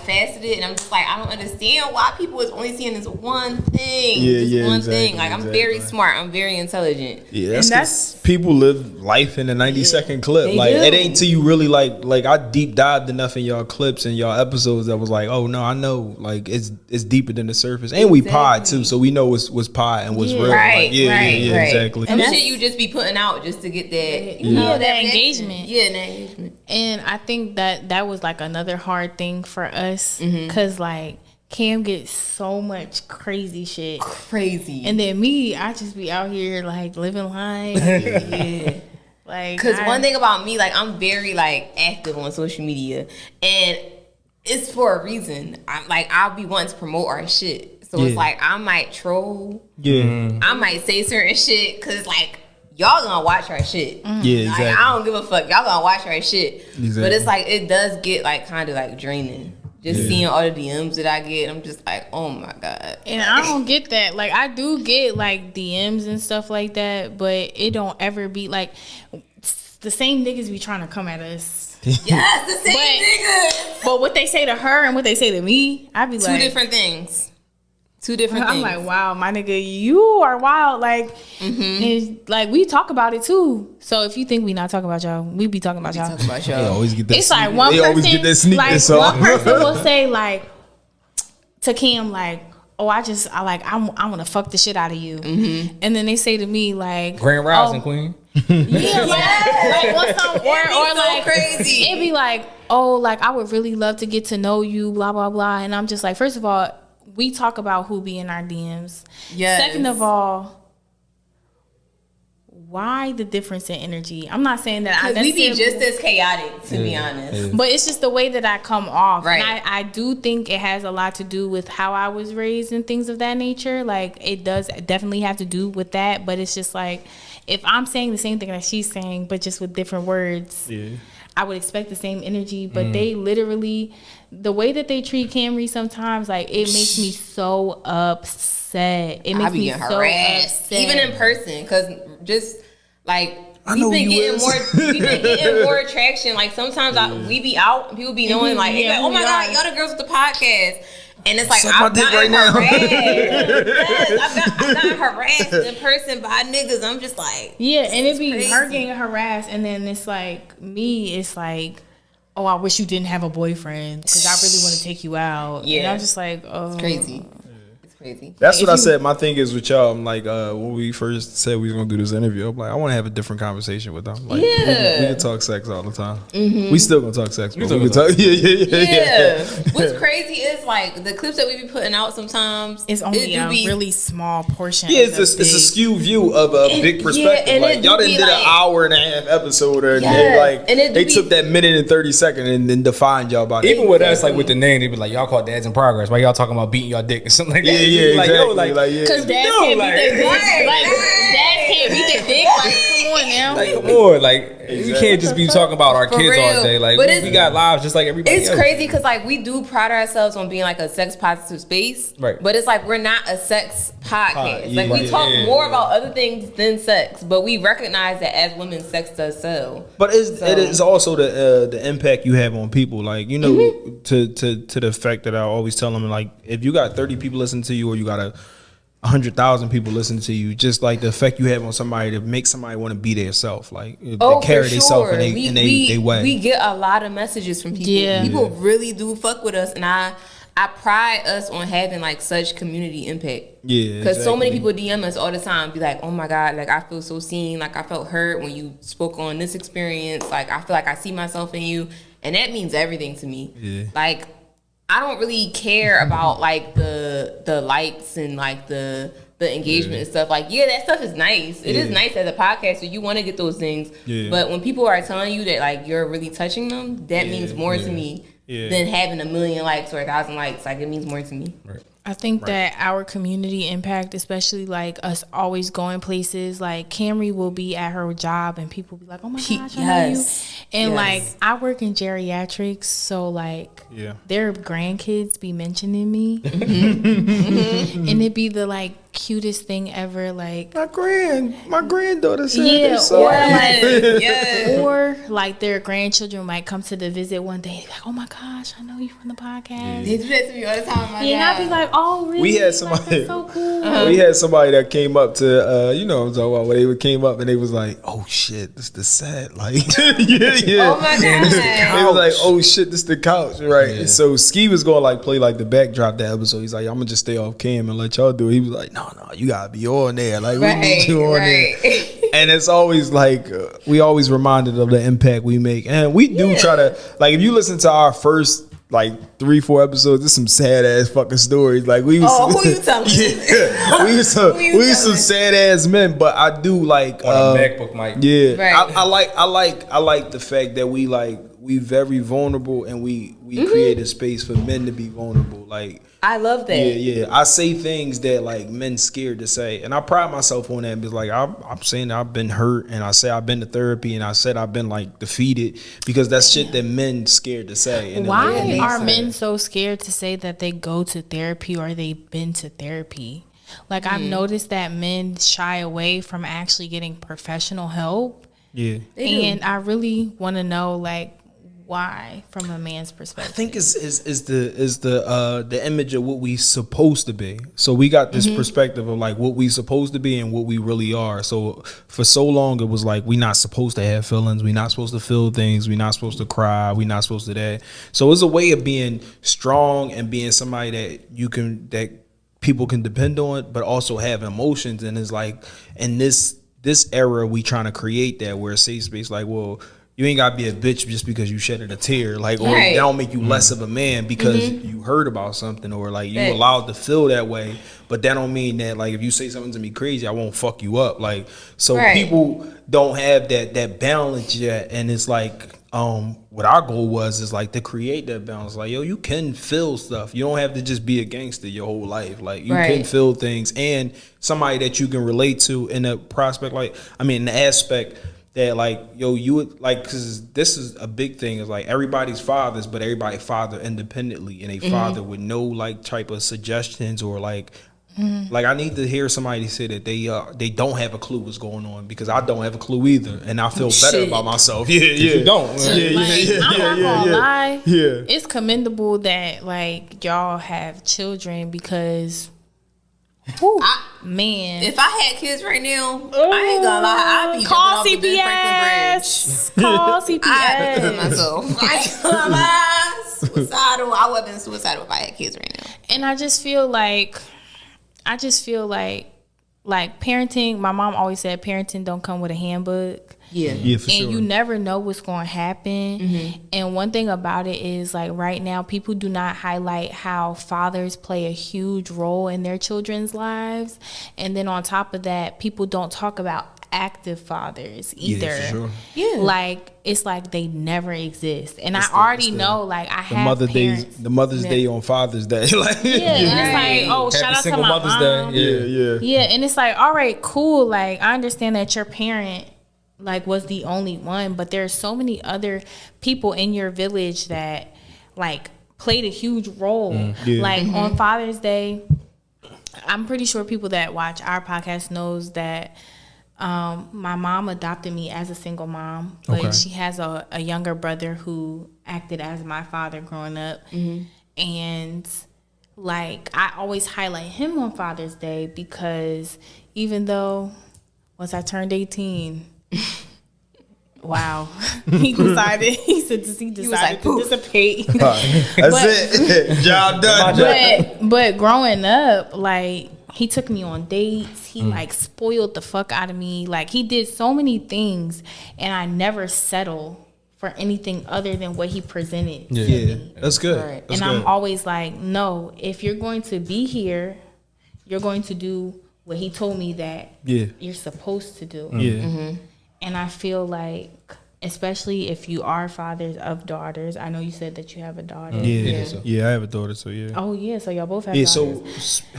[SPEAKER 4] faceted, and I'm just like, I don't understand why people is only seeing this one thing. Thing. Like, I'm very smart. I'm very intelligent.
[SPEAKER 2] Yeah, that's people live life in a 90-second clip. Like, it ain't till you really like I deep dived enough in y'all clips and y'all episodes that was like, oh no, I know, like it's deeper than the surface. And we pod too, so we know what's pod and what's real.
[SPEAKER 4] Right,
[SPEAKER 2] like, exactly.
[SPEAKER 4] And shit you just be putting out just to get that,
[SPEAKER 3] that engagement.
[SPEAKER 4] Yeah, that engagement.
[SPEAKER 3] And I think that was like another hard thing for us, because like Cam gets so much crazy shit, and then me, I just be out here like living life. Like,
[SPEAKER 4] because one thing about me, like I'm very like active on social media, and it's for a reason. I'm like, I'll be wanting to promote our shit, so it's like I might troll, I might say certain shit because like, y'all gonna watch our shit.
[SPEAKER 2] Yeah, exactly.
[SPEAKER 4] Like, I don't give a fuck. Y'all gonna watch our shit. Exactly. But it's like, it does get like kind of like draining. Just seeing all the DMs that I get, I'm just like, oh my God.
[SPEAKER 3] And I don't get that. Like, I do get like DMs and stuff like that, but it don't ever be like the same niggas be trying to come at us.
[SPEAKER 4] Yes, the same niggas.
[SPEAKER 3] But what they say to her and what they say to me, I be like,
[SPEAKER 4] two different things.
[SPEAKER 3] I'm like, wow, my nigga, you are wild. Like, and like we talk about it too. So if you think we not talking about y'all, we be talking about y'all.
[SPEAKER 2] They always get that.
[SPEAKER 3] It's like one person.
[SPEAKER 2] Always get that sneak.
[SPEAKER 3] Like one person will say like to Cam like, oh, I want to fuck the shit out of you, and then they say to me like,
[SPEAKER 1] Grand Rising Queen.
[SPEAKER 3] Yeah, like what's up, or
[SPEAKER 4] so
[SPEAKER 3] like
[SPEAKER 4] crazy.
[SPEAKER 3] It'd be like, oh, like I would really love to get to know you, blah blah blah, and I'm just like, first of all, we talk about who be in our DMs. Yes. Second of all, why the difference in energy? I'm not saying that
[SPEAKER 4] we be just as chaotic, to be honest.
[SPEAKER 3] But it's just the way that I come off.
[SPEAKER 4] Right.
[SPEAKER 3] And I do think it has a lot to do with how I was raised and things of that nature. Like, it does definitely have to do with that. But it's just like, if I'm saying the same thing that she's saying, but just with different words, I would expect the same energy. But they literally, the way that they treat Camry sometimes, like, it makes me so upset. It makes me so upset.
[SPEAKER 4] Even in person, because just like, we've been getting more attraction. Like, sometimes we be out and people be knowing, like, oh my God, y'all the girls with the podcast. And it's like, I've gotten harassed. Yes, I've gotten harassed in person by niggas. I'm just like,
[SPEAKER 3] yeah, and it be her getting harassed, and then it's like, me, it's like, oh, I wish you didn't have a boyfriend because I really want to take you out. Yeah. And I'm just like, oh.
[SPEAKER 4] It's crazy. Crazy.
[SPEAKER 2] That's what I said. My thing is with y'all. I'm like, when we first said we was gonna do this interview, I'm like, I want to have a different conversation with them. Like, we can talk sex all the time. We still gonna talk sex. We can talk. Yeah.
[SPEAKER 4] What's crazy is like the clips that we be putting out sometimes.
[SPEAKER 3] It's only a really small portion.
[SPEAKER 2] Yeah, it's a skewed view of a big perspective.
[SPEAKER 4] And
[SPEAKER 2] like y'all didn't did an hour and a half episode, and they took that minute and 30 seconds and then defined y'all about it.
[SPEAKER 1] Even with us, like with the name, they be like, y'all call Dads in Progress. Why y'all talking about beating y'all dick or something like that?
[SPEAKER 2] Yeah,
[SPEAKER 1] like,
[SPEAKER 2] exactly.
[SPEAKER 1] Yo, like,
[SPEAKER 3] because dads can't beat their dick. Like, dads can't beat their dick. Like, come on now.
[SPEAKER 1] Like, come on. Like, we can't just be talking about our kids all day. Like, we got lives just like everybody else.
[SPEAKER 4] It's crazy because, like, we do pride ourselves on being, like, a sex positive space. Right. But it's like, we're not a sex podcast. Like, we talk more about other things than sex. But we recognize that as women, sex does sell.
[SPEAKER 2] But it is also the impact you have on people. Like, you know, to the fact that I always tell them, like, if you got 30 people listening to you or you got 100,000 people listen to you, just like the effect you have on somebody to make somebody want to be their self, like they carry themselves and they way.
[SPEAKER 4] We get a lot of messages from people. Yeah. People really do fuck with us, and I pride us on having like such community impact. Yeah, because so many people DM us all the time, be like, "Oh my God, like I feel so seen. Like I felt hurt when you spoke on this experience. Like I feel like I see myself in you," and that means everything to me. Yeah. Like, I don't really care about like the likes and like the engagement and stuff. Like, yeah, that stuff is nice. It is nice as a podcaster. You want to get those things. Yeah. But when people are telling you that like you're really touching them, that means more to me than having 1 million likes or 1,000 likes. Like, it means more to me.
[SPEAKER 1] Right.
[SPEAKER 3] I think that our community impact, especially like us always going places, like Camry will be at her job and people will be like, oh my gosh, I know you. And like, I work in geriatrics, so like their grandkids be mentioning me. And it'd be the like cutest thing ever. Like,
[SPEAKER 2] my granddaughter said this.
[SPEAKER 3] Or like their grandchildren might come to the visit one day, like, oh my gosh, I know you from the podcast.
[SPEAKER 4] They do that to me all the time.
[SPEAKER 3] And I'd be like, oh really?
[SPEAKER 2] We had somebody.
[SPEAKER 3] Like, that's so cool.
[SPEAKER 2] We had somebody that came up to, you know what I'm talking about, where they came up and they was like, oh shit, this the set. Like,
[SPEAKER 4] Oh my God.
[SPEAKER 2] They was like, oh shit, this the couch, right? Yeah. So Ski was gonna like play like the backdrop that episode. He's like, I'm gonna just stay off cam and let y'all do it. He was like, no, you gotta be on there. Like, we need you on there. And it's always like, we always reminded of the impact we make. And we do try to, like, if you listen to our first like 3-4 episodes, there's some sad ass fucking stories. Like, we was
[SPEAKER 4] who you telling?
[SPEAKER 2] we was some sad ass men, but I do like
[SPEAKER 1] MacBook mic.
[SPEAKER 2] Yeah. Right. I like the fact that we very vulnerable and we create a space for men to be vulnerable. Like,
[SPEAKER 4] I love that.
[SPEAKER 2] Yeah. I say things that like men scared to say, and I pride myself on that because like I'm saying that I've been hurt, and I say I've been to therapy, and I said I've been like defeated because that's shit that men scared to say. And
[SPEAKER 3] why are men so scared to say that they go to therapy or they've been to therapy? Like, I've noticed that men shy away from actually getting professional help.
[SPEAKER 2] Yeah,
[SPEAKER 3] and I really want to know like, why, from a man's perspective?
[SPEAKER 2] I think is the image of what we supposed to be. So we got this perspective of like what we supposed to be and what we really are. So for so long it was like we not supposed to have feelings, we not supposed to feel things, we not supposed to cry, we not supposed to that. So it's a way of being strong and being somebody that people can depend on, but also have emotions. And it's like in this era we trying to create that where a safe space, like, well, you ain't gotta be a bitch just because you shedded a tear, like, or that don't make you less of a man because you heard about something, or like you allowed to feel that way. But that don't mean that like if you say something to me crazy, I won't fuck you up. Like, so people don't have that balance yet, and it's like what our goal was is like to create that balance. Like, yo, you can feel stuff. You don't have to just be a gangster your whole life. Like, you can feel things, and somebody that you can relate to in a prospect. Like, I mean, in the aspect that like, yo, you would like, because this is a big thing. Is like everybody's fathers, but everybody father independently, and a father with no like type of suggestions or like. Like, I need to hear somebody say that they don't have a clue what's going on, because I don't have a clue either, and I feel better about myself. You don't.
[SPEAKER 3] I'm not gonna lie. It's commendable that like y'all have children, because man,
[SPEAKER 4] if I had kids right now, I ain't gonna lie, I'd be
[SPEAKER 3] call
[SPEAKER 4] jumping off the
[SPEAKER 3] CPS. Call CPS.
[SPEAKER 4] I'd be myself. I ain't gonna lie, suicidal. I would have been suicidal if I had kids right now.
[SPEAKER 3] And I just feel like parenting, my mom always said parenting don't come with a handbook.
[SPEAKER 2] Yeah, for sure.
[SPEAKER 3] And you never know what's going to happen. And one thing about it is, like, right now, people do not highlight how fathers play a huge role in their children's lives. And then on top of that, people don't talk about active fathers either.
[SPEAKER 2] Yeah, for sure.
[SPEAKER 3] Yeah. Like, it's like they never exist. And I already know, like, I have parents.
[SPEAKER 2] The Mother's Day on Father's Day. Like,
[SPEAKER 3] it's like, oh,
[SPEAKER 1] Happy
[SPEAKER 3] shout out to
[SPEAKER 1] single
[SPEAKER 3] my
[SPEAKER 1] Mother's
[SPEAKER 3] mom.
[SPEAKER 1] Day.
[SPEAKER 3] Yeah, and it's like, all right, cool. Like, I understand that your parent, like, was the only one, but there's so many other people in your village that, like, played a huge role. Like, on Father's Day, I'm pretty sure people that watch our podcast knows that my mom adopted me as a single mom, but she has a younger brother who acted as my father growing up. And like, I always highlight him on Father's Day, because even though once I turned 18, wow, he decided to dissipate.
[SPEAKER 2] That's it. Job done.
[SPEAKER 3] But growing up, like, he took me on dates. He like spoiled the fuck out of me. Like, he did so many things, and I never settled for anything other than what he presented to me.
[SPEAKER 2] That's good.
[SPEAKER 4] Right.
[SPEAKER 2] That's
[SPEAKER 3] and
[SPEAKER 2] good.
[SPEAKER 3] I'm always like, no, if you're going to be here, you're going to do what he told me that you're supposed to do. And I feel like, especially if you are fathers of daughters, I know you said that you have a daughter.
[SPEAKER 2] Yeah, I have a daughter, so yeah.
[SPEAKER 3] Oh yeah, so y'all both have daughters.
[SPEAKER 2] So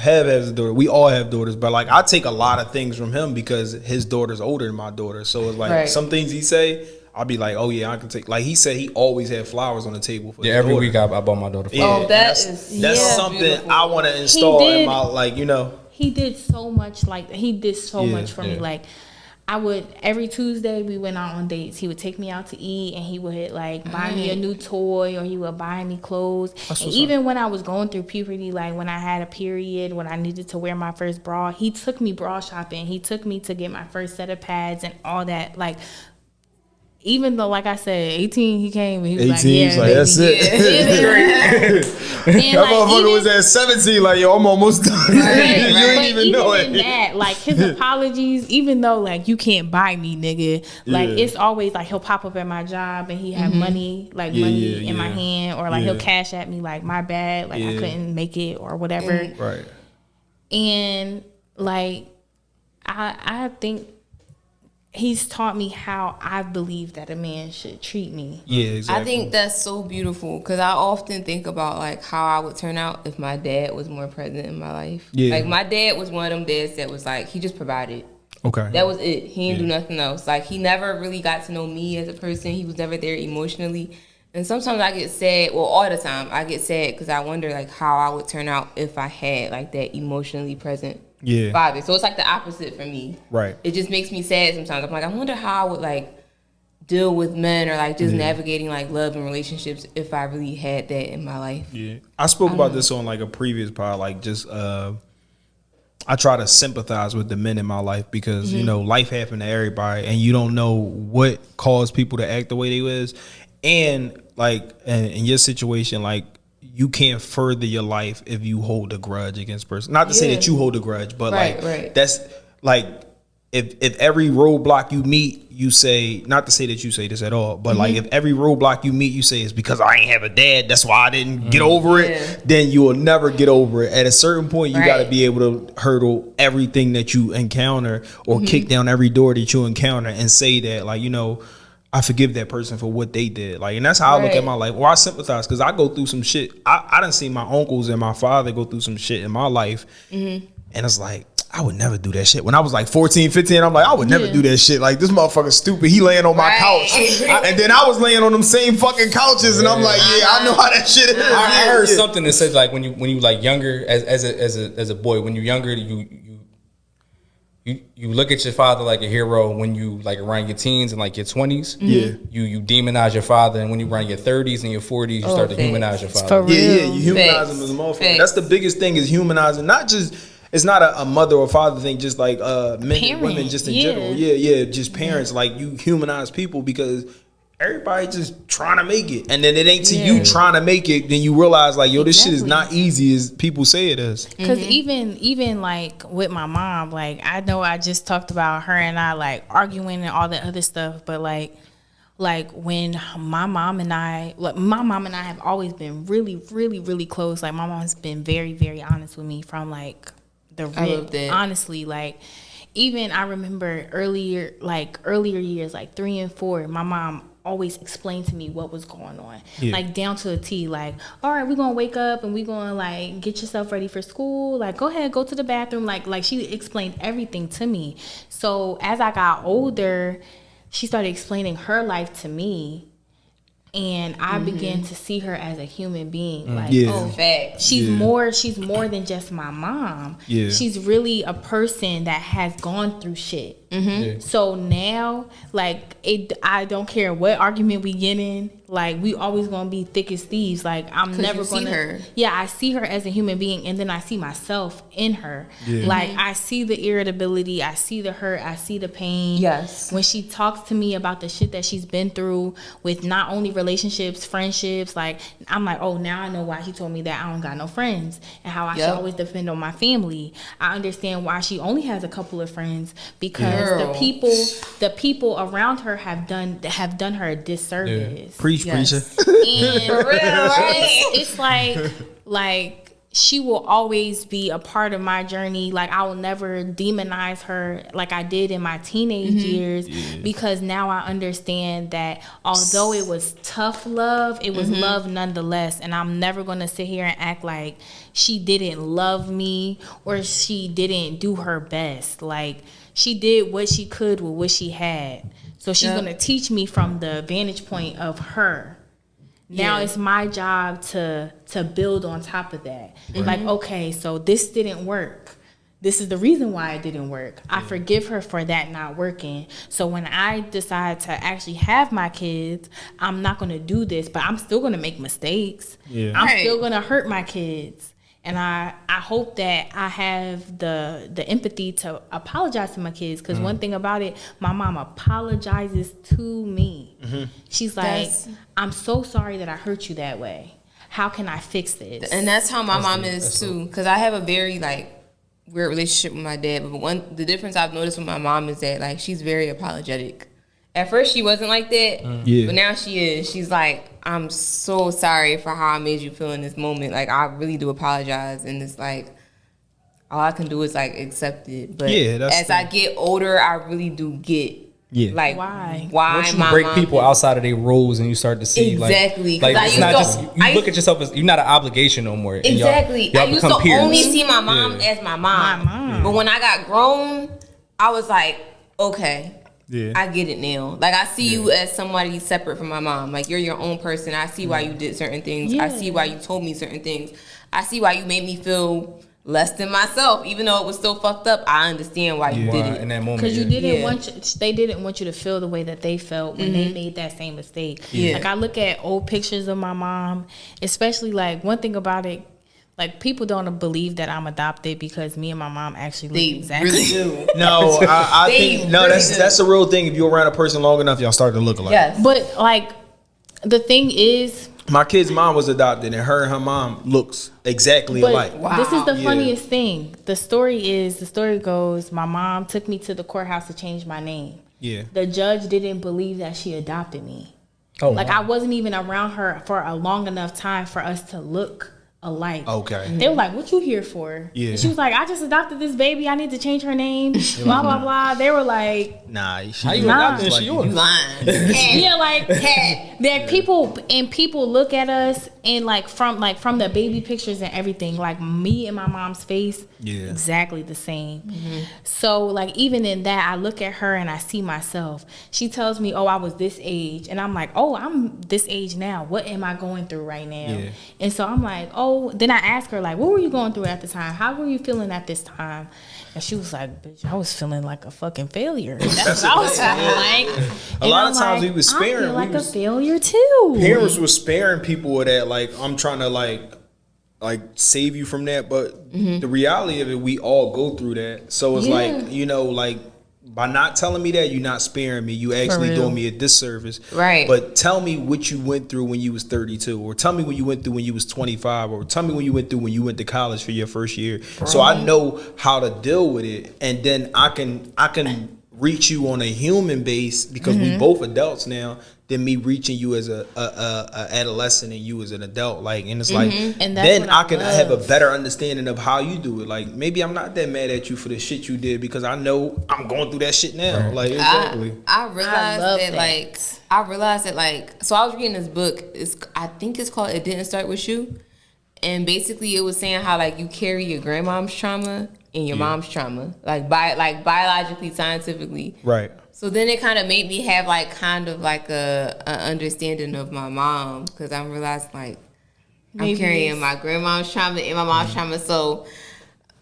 [SPEAKER 2] Have has a daughter. We all have daughters, but like, I take a lot of things from him because his daughter's older than my daughter. So it's like some things he say, I'll be like, oh yeah, I can take. Like, he said he always had flowers on the table for his
[SPEAKER 1] every
[SPEAKER 2] daughter.
[SPEAKER 1] week I bought my daughter flowers.
[SPEAKER 4] Oh,
[SPEAKER 2] that's something
[SPEAKER 4] beautiful.
[SPEAKER 2] I want to install in my, like, you know.
[SPEAKER 3] He did so much. Like, he did so much for me. Like, I would, every Tuesday we went out on dates. He would take me out to eat, and he would like buy me a new toy, or he would buy me clothes. And even when I was going through puberty, like when I had a period, when I needed to wear my first bra, he took me bra shopping. He took me to get my first set of pads and all that. Like, even though, like I said, 18, he came and he was
[SPEAKER 2] 18,
[SPEAKER 3] like,
[SPEAKER 2] he's like, that's it. That motherfucker was at 17, like, yo, I'm almost done. You ain't even know it.
[SPEAKER 3] That, like, his apologies, even though, like, you can't buy me, nigga, like, it's always, like, he'll pop up at my job and he have money, like, money in my hand, or, like, he'll cash at me, like, my bad, like, I couldn't make it, or whatever.
[SPEAKER 2] Right.
[SPEAKER 3] And, like, I think he's taught me how I believe that a man should treat me.
[SPEAKER 2] Yeah, exactly.
[SPEAKER 4] I think that's so beautiful, because I often think about like how I would turn out if my dad was more present in my life. Like, my dad was one of them dads that was like, he just provided.
[SPEAKER 2] Okay.
[SPEAKER 4] That was it. He didn't do nothing else. Like, he never really got to know me as a person. He was never there emotionally. And sometimes I get sad, well, all the time I get sad, because I wonder like how I would turn out if I had like that emotionally present father. So it's like the opposite for me.
[SPEAKER 2] Right.
[SPEAKER 4] It just makes me sad sometimes. I'm like, I wonder how I would like deal with men, or like just navigating like love and relationships if I really had that in my life.
[SPEAKER 2] Yeah. I spoke about this on like a previous pod, like just I try to sympathize with the men in my life, because you know, life happened to everybody, and you don't know what caused people to act the way they was. And like in your situation, like, you can't further your life if you hold a grudge against a person. Not to say that you hold a grudge, but that's like, if every roadblock you meet, you say, not to say that you say this at all, but like, if every roadblock you meet, you say it's because I ain't have a dad, that's why I didn't get over it, then you will never get over it. At a certain point, you got to be able to hurdle everything that you encounter, or kick down every door that you encounter, and say that, like, you know, I forgive that person for what they did. Like, and that's how I look at my life. Or I sympathize because I go through some shit. I done seen my uncles and my father go through some shit in my life. And it's like, I would never do that shit. When I was like 14, 15, I'm like, I would never do that shit. Like, this motherfucker's stupid. He laying on my couch. And then I was laying on them same fucking couches. And I'm like, yeah, I know how that shit is.
[SPEAKER 1] I heard something that said like when you like younger as a boy, when you're younger, you look at your father like a hero. When you like around your teens and like your 20s, you demonize your father, and when you around your 30s and your 40s, you start to humanize your father.
[SPEAKER 2] You humanize him as a motherfucker. That's the biggest thing is humanizing, not just. It's not a mother or father thing, just like men and women just in general. Just parents. Like, you humanize people because everybody just trying to make it. And then it ain't to you trying to make it, then you realize like, yo, this shit is not easy as people say it is.
[SPEAKER 3] Because even like with my mom, like I know I just talked about her and I like arguing and all that other stuff, but like when my mom and I have always been really, really, really close. Like my mom's been very, very honest with me from like the rip. Honestly, like even I remember earlier years, like 3 and 4, my mom always explained to me what was going on, like down to a T. Like, all right, we're gonna wake up and we're gonna like get yourself ready for school. Like, go ahead, go to the bathroom. Like she explained everything to me. So as I got older, she started explaining her life to me. And I began to see her as a human being. Like, she's more than just my mom. She's really a person that has gone through shit. So now, like, I don't care what argument we get in. Like, we always gonna be thick as thieves. Like, I'm never gonna. Her. Yeah, I see her as a human being, and then I see myself in her. Like, I see the irritability, I see the hurt, I see the pain. Yes. When she talks to me about the shit that she's been through with not only relationships, friendships. Like, I'm like, oh, now I know why she told me that I don't got no friends and how I should always depend on my family. I understand why she only has a couple of friends because the people around her have done her a disservice.
[SPEAKER 2] Preacher.
[SPEAKER 3] And it's like she will always be a part of my journey. Like, I will never demonize her like I did in my teenage years because now I understand that although it was tough love, it was love nonetheless. And I'm never going to sit here and act like she didn't love me or she didn't do her best. Like, she did what she could with what she had. So she's going to teach me from the vantage point of her. Now it's my job to build on top of that. Like, okay, so this didn't work. This is the reason why it didn't work. I forgive her for that not working. So when I decide to actually have my kids, I'm not going to do this, but I'm still going to make mistakes. I'm still going to hurt my kids. And I hope that I have the empathy to apologize to my kids. Because one thing about it, my mom apologizes to me. She's like, I'm so sorry that I hurt you that way. How can I fix this?
[SPEAKER 4] And that's how my mom is too. Because I have a very like weird relationship with my dad. But the difference I've noticed with my mom is that like she's very apologetic. At first she wasn't like that, but now she is. She's like, I'm so sorry for how I made you feel in this moment. Like, I really do apologize. And it's like, all I can do is like accept it. But as I get older, I really do get like why
[SPEAKER 1] once you break people outside of their roles and you start to see like it's not just you look at yourself as you're not an obligation no more.
[SPEAKER 4] Exactly. I used to only see my mom as my mom. But when I got grown, I was like, okay. I get it now. Like, I see you as somebody separate from my mom. Like, you're your own person. I see why you did certain things. I see why you told me certain things. I see why you made me feel less than myself, even though it was still fucked up. I understand why you did it
[SPEAKER 1] in that moment.
[SPEAKER 3] Because you didn't want they didn't want you to feel the way that they felt when they made that same mistake. Like, I look at old pictures of my mom, especially like one thing about it. Like, people don't believe that I'm adopted because me and my mom actually look exactly.
[SPEAKER 4] Really do.
[SPEAKER 2] No, I think that's a real thing. If you're around a person long enough, y'all start to look alike.
[SPEAKER 3] Yes. But like, the thing is,
[SPEAKER 2] my kid's mom was adopted, and her mom looks exactly alike.
[SPEAKER 3] Wow. This is the funniest thing. The story goes, my mom took me to the courthouse to change my name. The judge didn't believe that she adopted me. I wasn't even around her for a long enough time for us to look alike.
[SPEAKER 2] Okay.
[SPEAKER 3] They were like, "What you here for?"
[SPEAKER 2] Yeah.
[SPEAKER 3] And she was like, "I just adopted this baby. I need to change her name." Blah blah blah. They were like,
[SPEAKER 2] Nah,
[SPEAKER 1] How you adopting? She yours.
[SPEAKER 4] Lying.
[SPEAKER 3] "Yeah, like that people look at us and like from the baby pictures and everything, like me and my mom's face, exactly the same." So like even in that, I look at her and I see myself. She tells me, "Oh, I was this age," and I'm like, "Oh, I'm this age now. What am I going through right now?"
[SPEAKER 2] Yeah.
[SPEAKER 3] And so I'm like, "Oh." Then I ask her like, "What were you going through at the time? How were you feeling at this time?" And she was like, "Bitch, I was feeling like a fucking failure. That's what I was feeling like."
[SPEAKER 2] A lot of times we was
[SPEAKER 3] I
[SPEAKER 2] sparing.
[SPEAKER 3] feel like
[SPEAKER 2] we
[SPEAKER 3] a
[SPEAKER 2] was,
[SPEAKER 3] failure too.
[SPEAKER 2] parents were sparing people of that. Like, I'm trying to like save you from that. But the reality of it, we all go through that. So it's like, you know, like, by not telling me that, you're not sparing me. You actually doing me a disservice.
[SPEAKER 4] Right.
[SPEAKER 2] But tell me what you went through when you was 32, or tell me what you went through when you was 25, or tell me what you went through when you went to college for your first year. Right. So I know how to deal with it, and then I can reach you on a human base, because we both adults now, than me reaching you as a adolescent and you as an adult. Like, and it's like,
[SPEAKER 3] And
[SPEAKER 2] then I can have a better understanding of how you do it. Like, maybe I'm not that mad at you for the shit you did, because I know I'm going through that shit now. Right. Like, exactly.
[SPEAKER 4] I realized that like, so I was reading this book. I think it's called It Didn't Start With You. And basically it was saying how like you carry your grandmom's trauma and your mom's trauma, like biologically, scientifically.
[SPEAKER 2] Right.
[SPEAKER 4] So then it kind of made me have like kind of like a understanding of my mom, because I realized like I'm carrying my grandma's trauma and my mom's trauma. So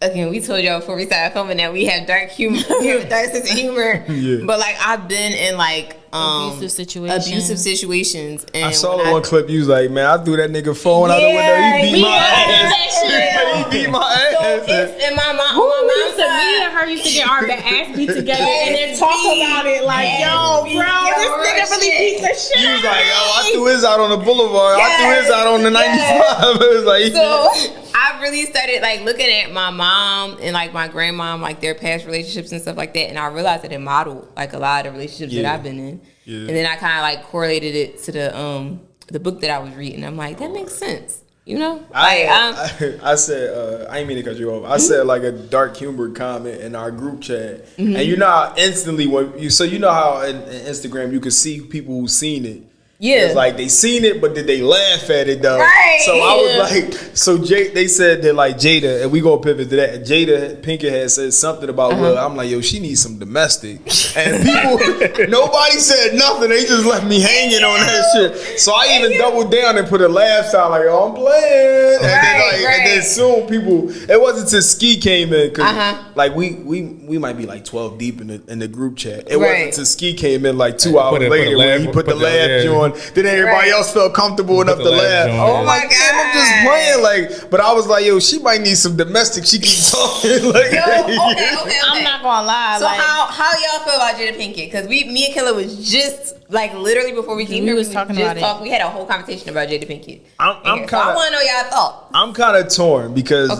[SPEAKER 4] again, we told y'all before we started filming that we have dark humor, we have a dark sense of humor. But like I've been in like abusive situations. And
[SPEAKER 2] I saw the one clip. You was like, "Man, I threw that nigga phone out the window. He beat my ass. He beat my ass."
[SPEAKER 4] And my mom,
[SPEAKER 3] me and her used to get our ass beat together and then talk about it like, "Yo, bro, this nigga really beat the shit."
[SPEAKER 2] He was like, "Yo, I threw his out on the boulevard. I threw his out on the 95." It was like,
[SPEAKER 4] so I really started like looking at my mom and like my grandmom, like their past relationships and stuff like that, and I realized that it modeled like a lot of the relationships that I've been in. And then I kind of like correlated it to the book that I was reading. I'm like, that makes sense, you know?
[SPEAKER 2] I said, I ain't mean to cut you off. I said like a dark humor comment in our group chat, and you know how instantly you know how in Instagram you can see people who seen it. Yeah, it's like they seen it, but did they laugh at it though?
[SPEAKER 4] Right.
[SPEAKER 2] So I was like, they said that like Jada, and we gonna pivot to that. Jada Pinkett had said something about Will. I'm like, yo, she needs some domestic, and people, nobody said nothing. They just left me hanging on that shit. So I even doubled down and put a laugh sound like, "Oh, I'm playing," and then soon people. It wasn't till Ski came in, because like we might be like 12 deep in the group chat. It wasn't till Ski came in like 2 hours later when he put the laugh joint. Then everybody else felt comfortable enough to laugh.
[SPEAKER 4] Oh my God.
[SPEAKER 2] Damn, I'm just playing. Like, but I was like, yo, she might need some domestic. She keeps talking. Like,
[SPEAKER 4] okay.
[SPEAKER 3] I'm not gonna lie.
[SPEAKER 4] So like, how y'all feel about Jada Pinkett? Because me and Killa was just like literally before we came here, we was talking about it. We had a whole conversation about Jada Pinkett.
[SPEAKER 2] I
[SPEAKER 4] want to know y'all thoughts.
[SPEAKER 2] I'm kind of torn, because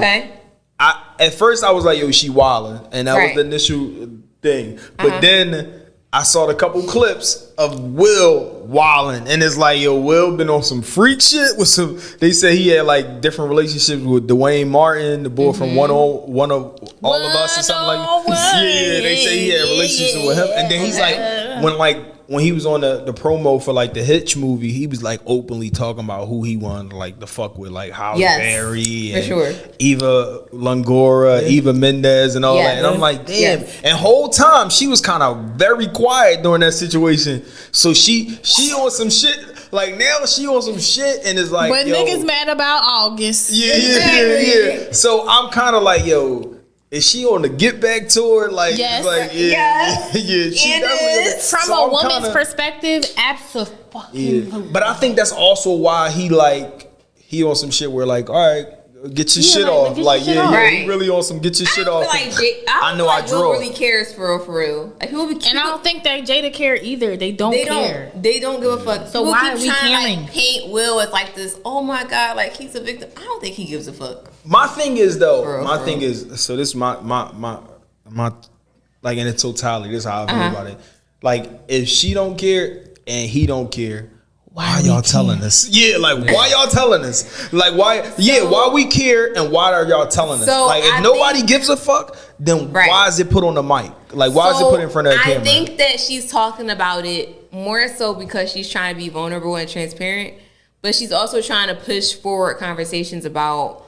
[SPEAKER 2] at first I was like, yo, she wildin', and that was the initial thing. But then I saw a couple clips of Will wildin', and it's like, yo, Will been on some freak shit with some. They say he had like different relationships with Dwayne Martin, the boy from one of All of Us, or something like that. Yeah, they say he had relationships with him, and then he's like, when he was on the promo for like the Hitch movie, he was like openly talking about who he wanted like to fuck with, like Halle Berry and Eva Longoria, Eva Mendes, and all that. And I'm like, damn. And whole time she was kind of very quiet during that situation. So she on some shit. Like now she on some shit, and it's like,
[SPEAKER 3] but niggas mad about August.
[SPEAKER 2] Yeah. So I'm kind of like, yo, is she on the get back tour? Like,
[SPEAKER 3] yes.
[SPEAKER 2] She definitely.
[SPEAKER 3] From a woman's perspective, absolutely.
[SPEAKER 2] But I think that's also why he on some shit where like, all right, get your shit off. Like, he really on some get your shit off.
[SPEAKER 4] I know I draw. Really cares for real. Like, people be
[SPEAKER 3] and I don't think that Jada care either. They don't care.
[SPEAKER 4] They don't give a fuck.
[SPEAKER 3] So why are we caring?
[SPEAKER 4] Like, paint Will as like this. Oh my God, like he's a victim. I don't think he gives a fuck.
[SPEAKER 2] My thing is though. Thing is, so this is my like in its totality. This is how I feel about it. Like, if she don't care and he don't care, why y'all telling us? Yeah, like why y'all telling us? Like why? Yeah, why we care and why are y'all telling us?
[SPEAKER 4] So
[SPEAKER 2] like if nobody gives a fuck, then why is it put on the mic? Like why is it put in front of the camera?
[SPEAKER 4] I think that she's talking about it more so because she's trying to be vulnerable and transparent, but she's also trying to push forward conversations about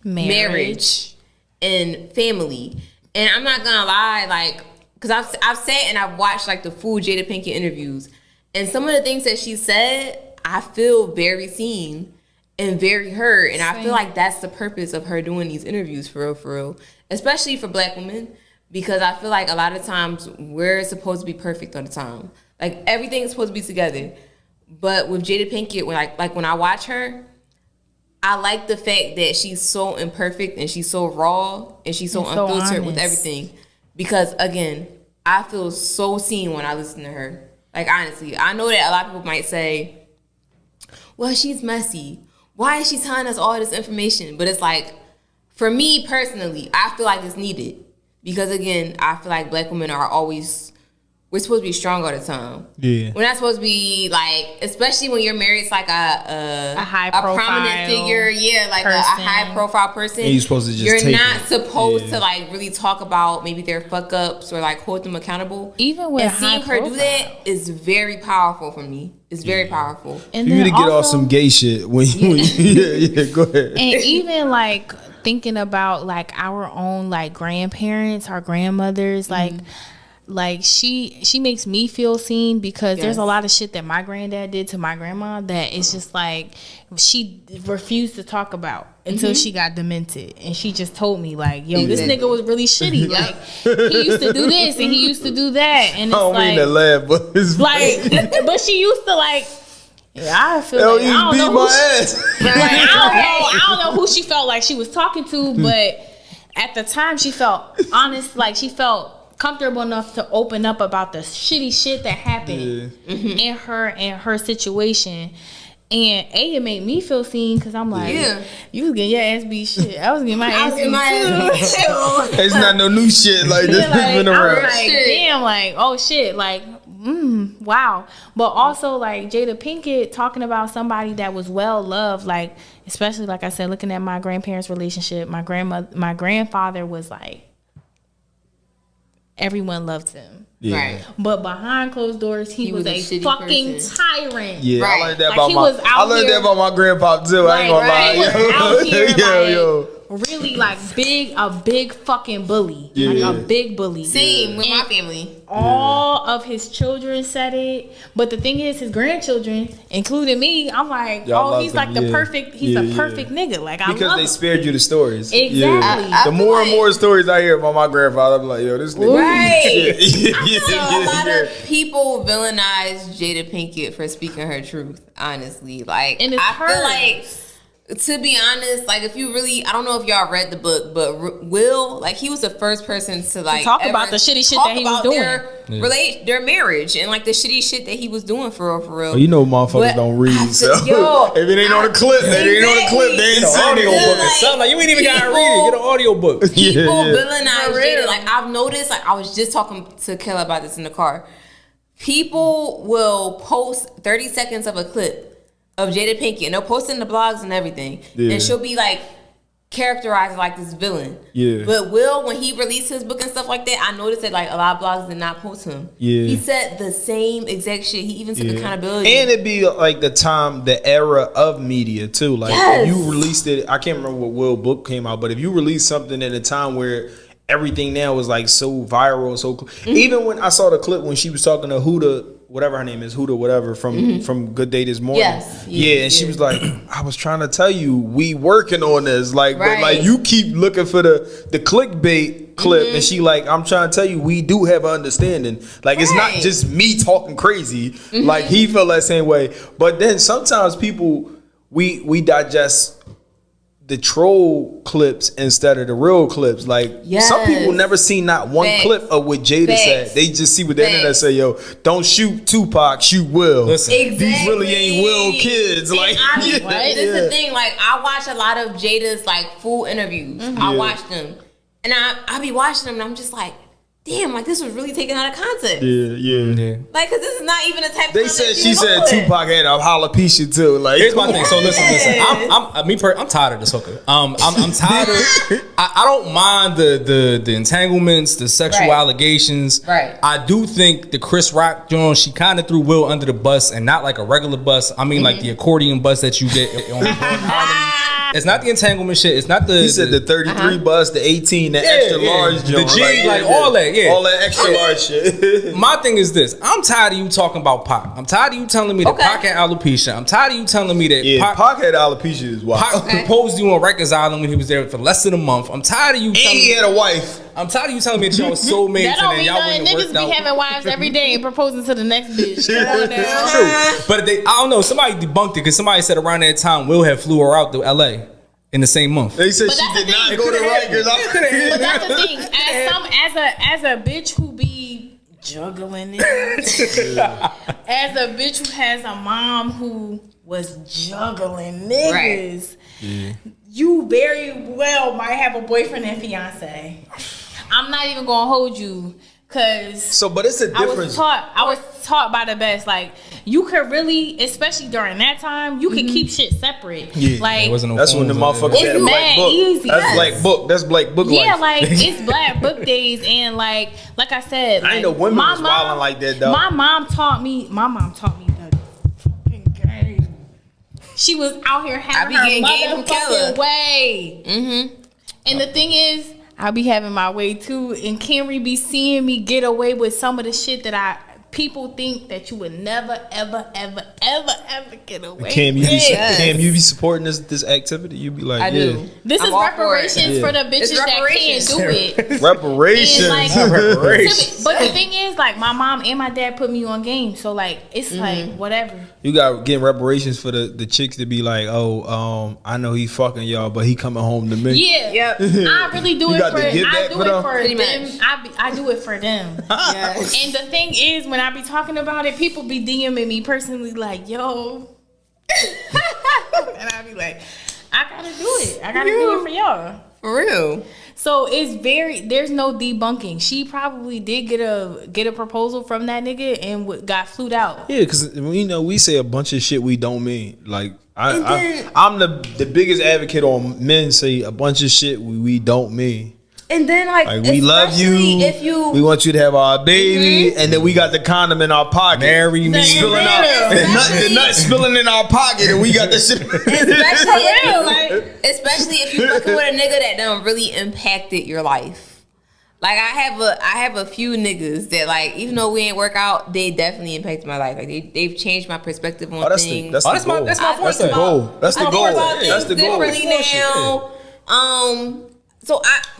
[SPEAKER 4] marriage and family. And I'm not gonna lie, like, because I've sat and I've watched like the full Jada Pinkett interviews. And some of the things that she said, I feel very seen and very heard. And I feel like that's the purpose of her doing these interviews, for real. Especially for Black women. Because I feel like a lot of times we're supposed to be perfect all the time. Like, everything's supposed to be together. But with Jada Pinkett, when I watch her, I like the fact that she's so imperfect and she's so raw and she's so unfiltered with everything. Because, again, I feel so seen when I listen to her. Like, honestly, I know that a lot of people might say, well, she's messy. Why is she telling us all this information? But it's like, for me personally, I feel like it's needed. Because, again, I feel like Black women are always, we're supposed to be strong all the time. Yeah. We're not supposed to be, like, especially when you're married to, like, a
[SPEAKER 3] high profile
[SPEAKER 4] prominent figure. Yeah, like a high profile person.
[SPEAKER 2] And you're supposed to just
[SPEAKER 4] You're not supposed to, like, really talk about maybe their fuck ups or, like, hold them accountable.
[SPEAKER 3] Even with
[SPEAKER 4] seeing her do that is very powerful for me. It's very powerful.
[SPEAKER 2] And you need to get off some gay shit when you go ahead.
[SPEAKER 3] And even, like, thinking about, like, our own, like, grandparents, our grandmothers, like she makes me feel seen because there's a lot of shit that my granddad did to my grandma that it's just like she refused to talk about until she got demented, and she just told me like, yo, this nigga was really shitty. Like he used to do this and he used to do that, and it's I don't mean to laugh, but it's like, but she used to like. Yeah, I feel like I don't know who I don't know who she felt like she was talking to, but at the time she felt honest, like she felt comfortable enough to open up about the shitty shit that happened in her situation. And it made me feel seen because I'm like, you was getting your ass beat shit. I was getting my ass beat too.
[SPEAKER 2] It's not no new shit like this.
[SPEAKER 3] Like, been around. I'm like, damn, like, oh shit, like, wow. But also like Jada Pinkett talking about somebody that was well loved, like, especially like I said, looking at my grandparents' relationship, my grandfather was like, everyone loved him. Yeah. Right. But behind closed doors, he was a fucking tyrant.
[SPEAKER 2] Yeah,
[SPEAKER 3] right.
[SPEAKER 2] I learned that about my grandpa too. I ain't gonna lie.
[SPEAKER 3] He was out here really like a big fucking bully. Yeah. Like a big bully.
[SPEAKER 4] Same with my family.
[SPEAKER 3] All of his children said it. But the thing is, his grandchildren, including me, I'm like, he's like the perfect, he's a perfect nigga. Like, I love him.
[SPEAKER 2] Because they spared you the stories.
[SPEAKER 3] Exactly.
[SPEAKER 2] The more and more stories I hear about my grandfather, I'm like, yo, this nigga.
[SPEAKER 4] Right. So a lot of people villainize Jada Pinkett for speaking her truth, honestly. Like, I feel like, to be honest, like, if you really, I don't know if y'all read the book, but Will, like, he was the first person to like
[SPEAKER 3] talk about the shitty shit that he was doing,
[SPEAKER 4] their marriage and like the shitty shit that he was doing for real.
[SPEAKER 2] Well, you know, motherfuckers don't read. So if it ain't on the clip, they ain't
[SPEAKER 1] audio book. It sound like you ain't even gotta read it. Get an audio book.
[SPEAKER 4] People villainize Jada. Like, I've noticed. Like, I was just talking to Kayla about this in the car. People will post 30 seconds of a clip of Jada Pinkett, and they'll post it in the blogs and everything, and she'll be like characterized like this villain. Yeah. But Will, when he released his book and stuff like that, I noticed that like a lot of blogs did not post him. Yeah. He said the same exact shit. He even took accountability.
[SPEAKER 2] And it'd be like the era of media too. Like if you released it, I can't remember what Will book came out, but if you released something at a time where everything now was like so viral, so even when I saw the clip when she was talking to Huda, whatever her name is, Huda, whatever, from Good Day This Morning. Yes. Yeah, and she was like, I was trying to tell you, we working on this. Like, but like you keep looking for the clickbait clip, and she like, I'm trying to tell you, we do have an understanding. Like, it's not just me talking crazy. Like, he felt that same way. But then sometimes people, we digest the troll clips instead of the real clips. Like, some people never seen not one clip of what Jada said. They just see what the internet say, yo, don't shoot Tupac, shoot Will. Listen, these really ain't Will kids. And like,
[SPEAKER 4] this is the thing. Like, I watch a lot of Jada's like full interviews. I watch them, and I be watching them, and I'm just like, damn, like this was really taken out of context.
[SPEAKER 2] Yeah.
[SPEAKER 4] Like, cause this is not even a type.
[SPEAKER 2] They said she said Tupac had a alopecia too. Like,
[SPEAKER 1] here's my thing. So listen. I'm tired of this hooker. I'm tired of. I don't mind the entanglements, the sexual allegations.
[SPEAKER 4] Right.
[SPEAKER 1] I do think the Chris Rock joint, she kind of threw Will under the bus, and not like a regular bus. I mean, like the accordion bus that you get on. It's not the entanglement shit. It's not the.
[SPEAKER 2] He said the 33 bus, the 18, the extra large joint,
[SPEAKER 1] the G, like all that,
[SPEAKER 2] all that extra large shit.
[SPEAKER 1] My thing is this: I'm tired of you talking about Pac. I'm tired of you telling me that Pac had alopecia. I'm tired of you telling me that
[SPEAKER 2] Pac had alopecia is wild.
[SPEAKER 1] Pac proposed to you on Rikers Island when he was there for less than a month. I'm tired of you.
[SPEAKER 2] And he had a wife.
[SPEAKER 1] I'm tired of you telling me that y'all was soulmates
[SPEAKER 3] That don't
[SPEAKER 1] and
[SPEAKER 3] mean
[SPEAKER 1] y'all
[SPEAKER 3] nothing.
[SPEAKER 1] wouldn't
[SPEAKER 3] Niggas
[SPEAKER 1] work
[SPEAKER 3] be
[SPEAKER 1] out.
[SPEAKER 3] having wives every day and proposing to the next bitch. Come on now.
[SPEAKER 1] True, but I don't know. Somebody debunked it because somebody said around that time Will had flew her out to LA in the same month.
[SPEAKER 2] They said
[SPEAKER 3] But
[SPEAKER 2] she
[SPEAKER 3] that's
[SPEAKER 2] did
[SPEAKER 3] the
[SPEAKER 2] not
[SPEAKER 3] thing.
[SPEAKER 2] go to Rikers.
[SPEAKER 3] But that's the thing. As a bitch who be juggling it, as a bitch who has a mom who was juggling niggas, you very well might have a boyfriend and fiance. I'm not even gonna hold you. Cause
[SPEAKER 2] but it's a difference.
[SPEAKER 3] I was taught by the best. Like you could really, especially during that time, you could keep shit separate.
[SPEAKER 2] Yeah.
[SPEAKER 3] Like
[SPEAKER 2] That's when the motherfuckers had a
[SPEAKER 3] It's
[SPEAKER 2] black
[SPEAKER 3] mad
[SPEAKER 2] book.
[SPEAKER 3] easy.
[SPEAKER 2] That's black book. That's black book
[SPEAKER 3] yeah,
[SPEAKER 2] life.
[SPEAKER 3] like it's Black Book Days, and like I said,
[SPEAKER 2] I ain't know women was wilding like that, though.
[SPEAKER 3] My mom taught me the fucking game. She was out here having her
[SPEAKER 4] getting game from
[SPEAKER 3] motherfucking
[SPEAKER 4] Kella.
[SPEAKER 3] way. And the thing is, I be having my way too, and Camry be seeing me get away with some of the shit that people think that you would never, ever get away
[SPEAKER 2] Cam,
[SPEAKER 3] with.
[SPEAKER 2] you be supporting this activity? You be like,
[SPEAKER 4] I do.
[SPEAKER 3] This
[SPEAKER 4] I'm
[SPEAKER 3] is
[SPEAKER 4] all for it.
[SPEAKER 3] reparations for the bitches that can't
[SPEAKER 4] reparations.
[SPEAKER 3] do it.
[SPEAKER 2] reparations.
[SPEAKER 3] And, like,
[SPEAKER 1] Reparations.
[SPEAKER 3] but the thing is, like, my mom and my dad put me on game, so like it's like whatever.
[SPEAKER 2] You got getting reparations for the chicks to be like, I know he fucking y'all, but he coming home to me.
[SPEAKER 3] Yeah,
[SPEAKER 4] Yep.
[SPEAKER 3] I really do
[SPEAKER 2] You
[SPEAKER 3] it
[SPEAKER 2] got
[SPEAKER 3] for.
[SPEAKER 2] to give
[SPEAKER 3] I
[SPEAKER 2] back
[SPEAKER 3] do
[SPEAKER 2] for
[SPEAKER 3] it
[SPEAKER 2] them?
[SPEAKER 3] for
[SPEAKER 4] Pretty
[SPEAKER 3] them.
[SPEAKER 4] much.
[SPEAKER 3] I do it for them.
[SPEAKER 4] Yes.
[SPEAKER 3] And the thing is, when I be talking about it, people be DMing me personally, like, "Yo," and I be like, "I gotta do it. I gotta do it for y'all."
[SPEAKER 4] For real.
[SPEAKER 3] So there's no debunking. She probably did get a proposal from that nigga and got flued out.
[SPEAKER 2] Yeah, because we say a bunch of shit we don't mean. Like I'm the biggest advocate on men say a bunch of shit we don't mean.
[SPEAKER 4] And then like
[SPEAKER 2] we love you.
[SPEAKER 4] If you
[SPEAKER 2] We want you to have our baby, and then we got the condom in our pocket.
[SPEAKER 1] Marry me.
[SPEAKER 2] Spilling out, the nut spilling in our pocket, and we got the shit.
[SPEAKER 4] especially if you fucking with a nigga that done really impacted your life. Like I have a few niggas that like, even though we ain't work out, they definitely impacted my life. Like they've changed my perspective on things.
[SPEAKER 2] That's the goal.
[SPEAKER 1] That's my
[SPEAKER 2] That's the goal. That's the
[SPEAKER 4] I
[SPEAKER 2] goal.
[SPEAKER 4] think about
[SPEAKER 2] That's the
[SPEAKER 4] things
[SPEAKER 2] goal.
[SPEAKER 4] differently now.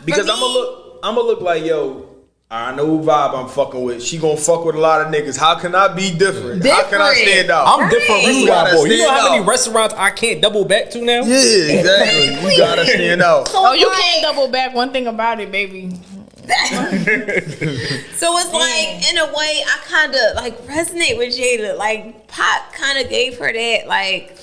[SPEAKER 2] Because I'm gonna look like, yo, I know who vibe I'm fucking with. She gonna fuck with a lot of niggas. How can I be different? How can I stand out?
[SPEAKER 1] I'm different
[SPEAKER 2] You
[SPEAKER 1] restaurant
[SPEAKER 2] gotta
[SPEAKER 1] boy. You know
[SPEAKER 2] stand
[SPEAKER 1] how many
[SPEAKER 2] out.
[SPEAKER 1] restaurants I can't double back to now?
[SPEAKER 2] Yeah, exactly. You gotta stand out.
[SPEAKER 3] Oh, you can't double back. One thing about it, baby.
[SPEAKER 4] So it's like, in a way, I kind of like resonate with Jada. Like Pac kind of gave her that like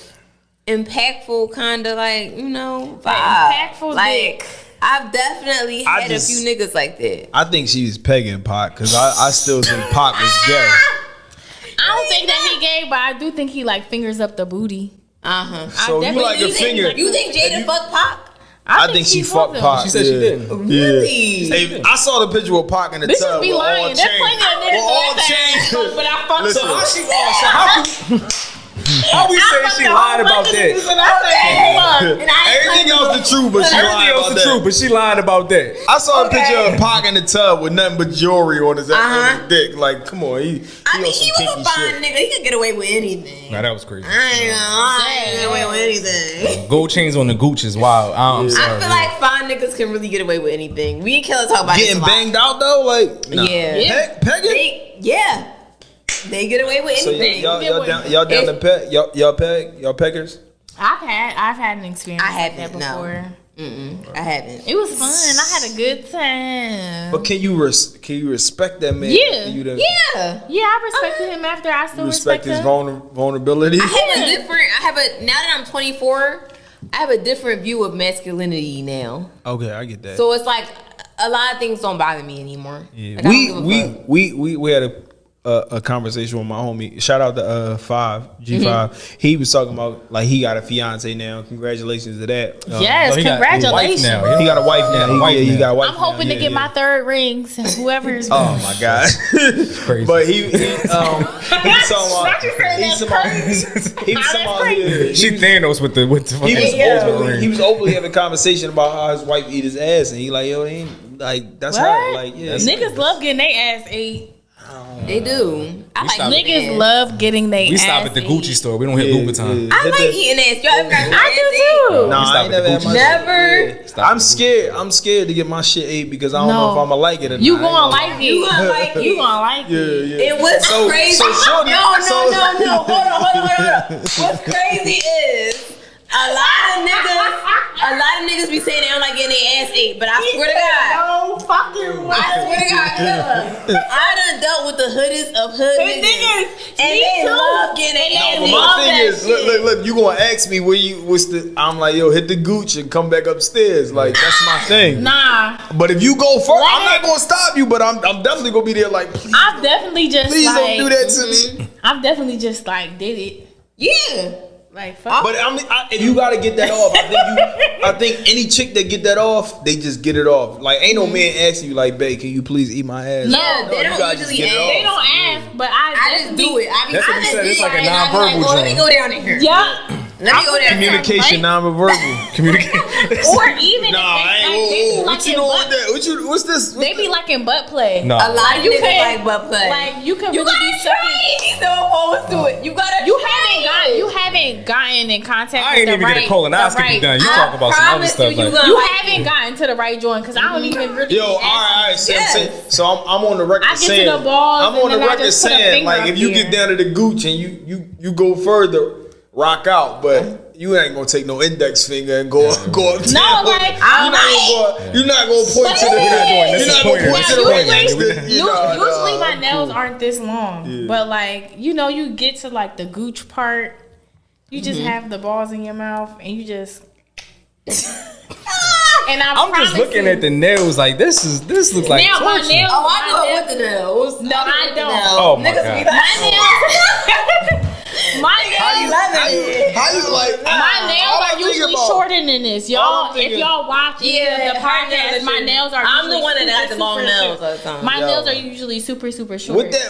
[SPEAKER 4] impactful kind of like, vibe.
[SPEAKER 3] Impactful
[SPEAKER 4] like
[SPEAKER 3] dick.
[SPEAKER 4] I've definitely had a few niggas like that.
[SPEAKER 2] I think she was pegging Pac because I still think Pac was gay.
[SPEAKER 3] I don't think that he gay, but I do think he like fingers up the booty.
[SPEAKER 2] So you like a finger?
[SPEAKER 4] You think Jada fucked Pac?
[SPEAKER 2] I think she fucked Pac.
[SPEAKER 1] She said she didn't.
[SPEAKER 4] Really?
[SPEAKER 2] Hey, I saw the picture with Pac in the
[SPEAKER 3] Bitches
[SPEAKER 2] tub
[SPEAKER 3] be
[SPEAKER 2] with all
[SPEAKER 3] lying. There's
[SPEAKER 2] chains.
[SPEAKER 3] plenty of
[SPEAKER 2] With all
[SPEAKER 3] niggas that
[SPEAKER 2] chains.
[SPEAKER 3] say, but I fucked
[SPEAKER 2] Listen.
[SPEAKER 3] her.
[SPEAKER 1] How we say she lied about that?
[SPEAKER 2] Everything else the truth, but she lied
[SPEAKER 1] Everything else
[SPEAKER 2] about
[SPEAKER 1] the truth,
[SPEAKER 2] that.
[SPEAKER 1] but she lied about that.
[SPEAKER 2] I saw a picture of Pac in the tub with nothing but jewelry on his dick. Like, come on, he
[SPEAKER 4] I
[SPEAKER 2] on
[SPEAKER 4] mean,
[SPEAKER 2] some
[SPEAKER 4] he was
[SPEAKER 2] kinky
[SPEAKER 4] a fine
[SPEAKER 2] shit.
[SPEAKER 4] nigga. He could get away with anything.
[SPEAKER 1] Nah, that was crazy.
[SPEAKER 4] I ain't get away with anything.
[SPEAKER 1] Gold chains on the gooch is wild. I'm
[SPEAKER 4] I
[SPEAKER 1] sorry.
[SPEAKER 4] feel like fine niggas can really get away with anything. We and Killer talk about this
[SPEAKER 2] Getting
[SPEAKER 4] a lot.
[SPEAKER 2] banged out though, like nah.
[SPEAKER 4] Yeah.
[SPEAKER 2] Pegging.
[SPEAKER 4] They get away with
[SPEAKER 2] So
[SPEAKER 4] anything.
[SPEAKER 2] y'all down to peg? Y'all peggers?
[SPEAKER 3] I've had an experience
[SPEAKER 4] I
[SPEAKER 3] like
[SPEAKER 4] haven't,
[SPEAKER 3] that before.
[SPEAKER 4] I haven't.
[SPEAKER 3] It was fun. I had a good time.
[SPEAKER 2] But can you respect that man?
[SPEAKER 3] Yeah.
[SPEAKER 2] You done
[SPEAKER 3] Yeah, I respected him after. I still
[SPEAKER 2] respect his
[SPEAKER 3] him.
[SPEAKER 2] vulnerability.
[SPEAKER 4] Now that I'm 24, I have a different view of masculinity now.
[SPEAKER 2] Okay, I get that.
[SPEAKER 4] So it's like a lot of things don't bother me anymore.
[SPEAKER 2] Yeah.
[SPEAKER 4] Like, I don't give a fuck.
[SPEAKER 2] We had a conversation with my homie. Shout out to G5. He was talking about like he got a fiance now. Congratulations to that.
[SPEAKER 3] Yes,
[SPEAKER 1] he got a wife
[SPEAKER 3] congratulations.
[SPEAKER 1] now.
[SPEAKER 2] He got a wife now. He got a wife.
[SPEAKER 3] I'm hoping
[SPEAKER 2] now.
[SPEAKER 3] to get my third ring. Whoever's.
[SPEAKER 2] Oh my god,
[SPEAKER 1] Crazy.
[SPEAKER 2] But he was talking about
[SPEAKER 1] She Thanos with the
[SPEAKER 2] he was openly having a conversation about how his wife eat his ass, and he like, yo, they ain't like that's
[SPEAKER 3] What?
[SPEAKER 2] how like
[SPEAKER 3] Niggas love getting their ass ate.
[SPEAKER 4] They do. I like
[SPEAKER 3] Niggas love getting their ass.
[SPEAKER 1] We stop at the Gucci store. We don't hit Louboutin.
[SPEAKER 4] I like eating ass. Y'all ever got
[SPEAKER 3] I do too.
[SPEAKER 2] No, I ain't never had my
[SPEAKER 4] Never.
[SPEAKER 2] I'm scared. I'm scared to get my shit ate because I don't know if I'm gonna like it or
[SPEAKER 3] You
[SPEAKER 2] not.
[SPEAKER 3] gonna like it.
[SPEAKER 4] You gonna like it.
[SPEAKER 3] You gonna like it.
[SPEAKER 2] Yeah.
[SPEAKER 4] It was crazy.
[SPEAKER 2] So shorty,
[SPEAKER 4] No. Hold on. What's crazy is a lot of niggas be saying they don't like getting their ass ate, but I swear to God.
[SPEAKER 3] No fucking way.
[SPEAKER 4] I swear to God, Killer. I done dealt with the hoodest of hood niggas. And they love getting their ass
[SPEAKER 2] But
[SPEAKER 4] ate.
[SPEAKER 2] my thing is, look, you gonna ask me what's the? I'm like, yo, hit the gooch and come back upstairs. Like that's my thing.
[SPEAKER 3] Nah.
[SPEAKER 2] But if you go first, I'm not gonna stop you. But I'm definitely gonna be there. Like, please,
[SPEAKER 3] I've definitely just
[SPEAKER 2] please
[SPEAKER 3] like,
[SPEAKER 2] don't do that to me.
[SPEAKER 3] I've definitely just like did it.
[SPEAKER 4] Yeah.
[SPEAKER 3] Like fuck.
[SPEAKER 2] But if you gotta get that off, I think any chick that get that off, they just get it off. Like, ain't no man asking you like, babe, can you please eat my ass?
[SPEAKER 4] Yeah, they
[SPEAKER 2] you
[SPEAKER 4] don't
[SPEAKER 2] gotta just
[SPEAKER 4] usually
[SPEAKER 2] get it
[SPEAKER 4] ask.
[SPEAKER 2] off.
[SPEAKER 3] They don't ask, but I
[SPEAKER 4] just do it.
[SPEAKER 1] That's what he said. It's like a
[SPEAKER 4] and I'm
[SPEAKER 1] nonverbal
[SPEAKER 4] well, let me
[SPEAKER 1] joint.
[SPEAKER 4] go down in here.
[SPEAKER 3] Yeah.
[SPEAKER 4] Let me go down in here.
[SPEAKER 2] Communication, non-verbal.
[SPEAKER 1] Communicate.
[SPEAKER 3] Or even
[SPEAKER 2] Nah,
[SPEAKER 3] if
[SPEAKER 2] what you doing with that? What's this?
[SPEAKER 3] they be like in butt play.
[SPEAKER 1] No.
[SPEAKER 4] A lot of
[SPEAKER 3] You
[SPEAKER 4] niggas
[SPEAKER 3] can't-
[SPEAKER 4] like butt play.
[SPEAKER 3] Like you can
[SPEAKER 4] You
[SPEAKER 3] really
[SPEAKER 4] gotta
[SPEAKER 3] be
[SPEAKER 4] try
[SPEAKER 3] sucking.
[SPEAKER 4] it. He's so opposed to it. You gotta.
[SPEAKER 3] You haven't gotten in contact.
[SPEAKER 1] I
[SPEAKER 3] with
[SPEAKER 1] ain't
[SPEAKER 3] the
[SPEAKER 1] even
[SPEAKER 3] right,
[SPEAKER 1] get a colonoscopy
[SPEAKER 3] the right-
[SPEAKER 1] done. You
[SPEAKER 3] I
[SPEAKER 1] talk about some other
[SPEAKER 4] promise
[SPEAKER 1] stuff
[SPEAKER 4] you
[SPEAKER 1] like
[SPEAKER 4] gonna
[SPEAKER 3] You
[SPEAKER 4] like
[SPEAKER 3] haven't gotten to the right joint because I don't even really.
[SPEAKER 2] Yo,
[SPEAKER 3] be
[SPEAKER 2] all right.
[SPEAKER 4] Yes.
[SPEAKER 2] So I'm on the record
[SPEAKER 3] I get to
[SPEAKER 2] saying,
[SPEAKER 3] the balls
[SPEAKER 2] I'm on
[SPEAKER 3] and
[SPEAKER 2] the
[SPEAKER 3] then I
[SPEAKER 2] record
[SPEAKER 3] just put a
[SPEAKER 2] saying,
[SPEAKER 3] finger
[SPEAKER 2] like,
[SPEAKER 3] up
[SPEAKER 2] if you
[SPEAKER 3] here.
[SPEAKER 2] get down to the gooch and you go further, rock out, but. You ain't gonna take no index finger and go up.
[SPEAKER 3] No, like
[SPEAKER 2] You're not gonna point to the.
[SPEAKER 1] This is pointer.
[SPEAKER 2] point to the right.
[SPEAKER 3] usually my nails aren't this long, but like you get to like the gooch part, you just have the balls in your mouth and you just. And
[SPEAKER 1] I'm just looking at the nails like this looks like
[SPEAKER 3] now my
[SPEAKER 1] torture.
[SPEAKER 3] nails.
[SPEAKER 4] Oh, I go with the nails.
[SPEAKER 3] No, I don't.
[SPEAKER 1] Oh my
[SPEAKER 4] Niggas
[SPEAKER 1] God.
[SPEAKER 4] be like,
[SPEAKER 3] My nails.
[SPEAKER 2] How you like?
[SPEAKER 3] My nails are usually shorter than this, y'all. If y'all watch the podcast, my nails are.
[SPEAKER 4] I'm the
[SPEAKER 3] usually
[SPEAKER 4] one that got
[SPEAKER 3] super,
[SPEAKER 4] the long
[SPEAKER 3] super
[SPEAKER 4] nails
[SPEAKER 3] short.
[SPEAKER 4] all the time.
[SPEAKER 3] My nails are usually super short.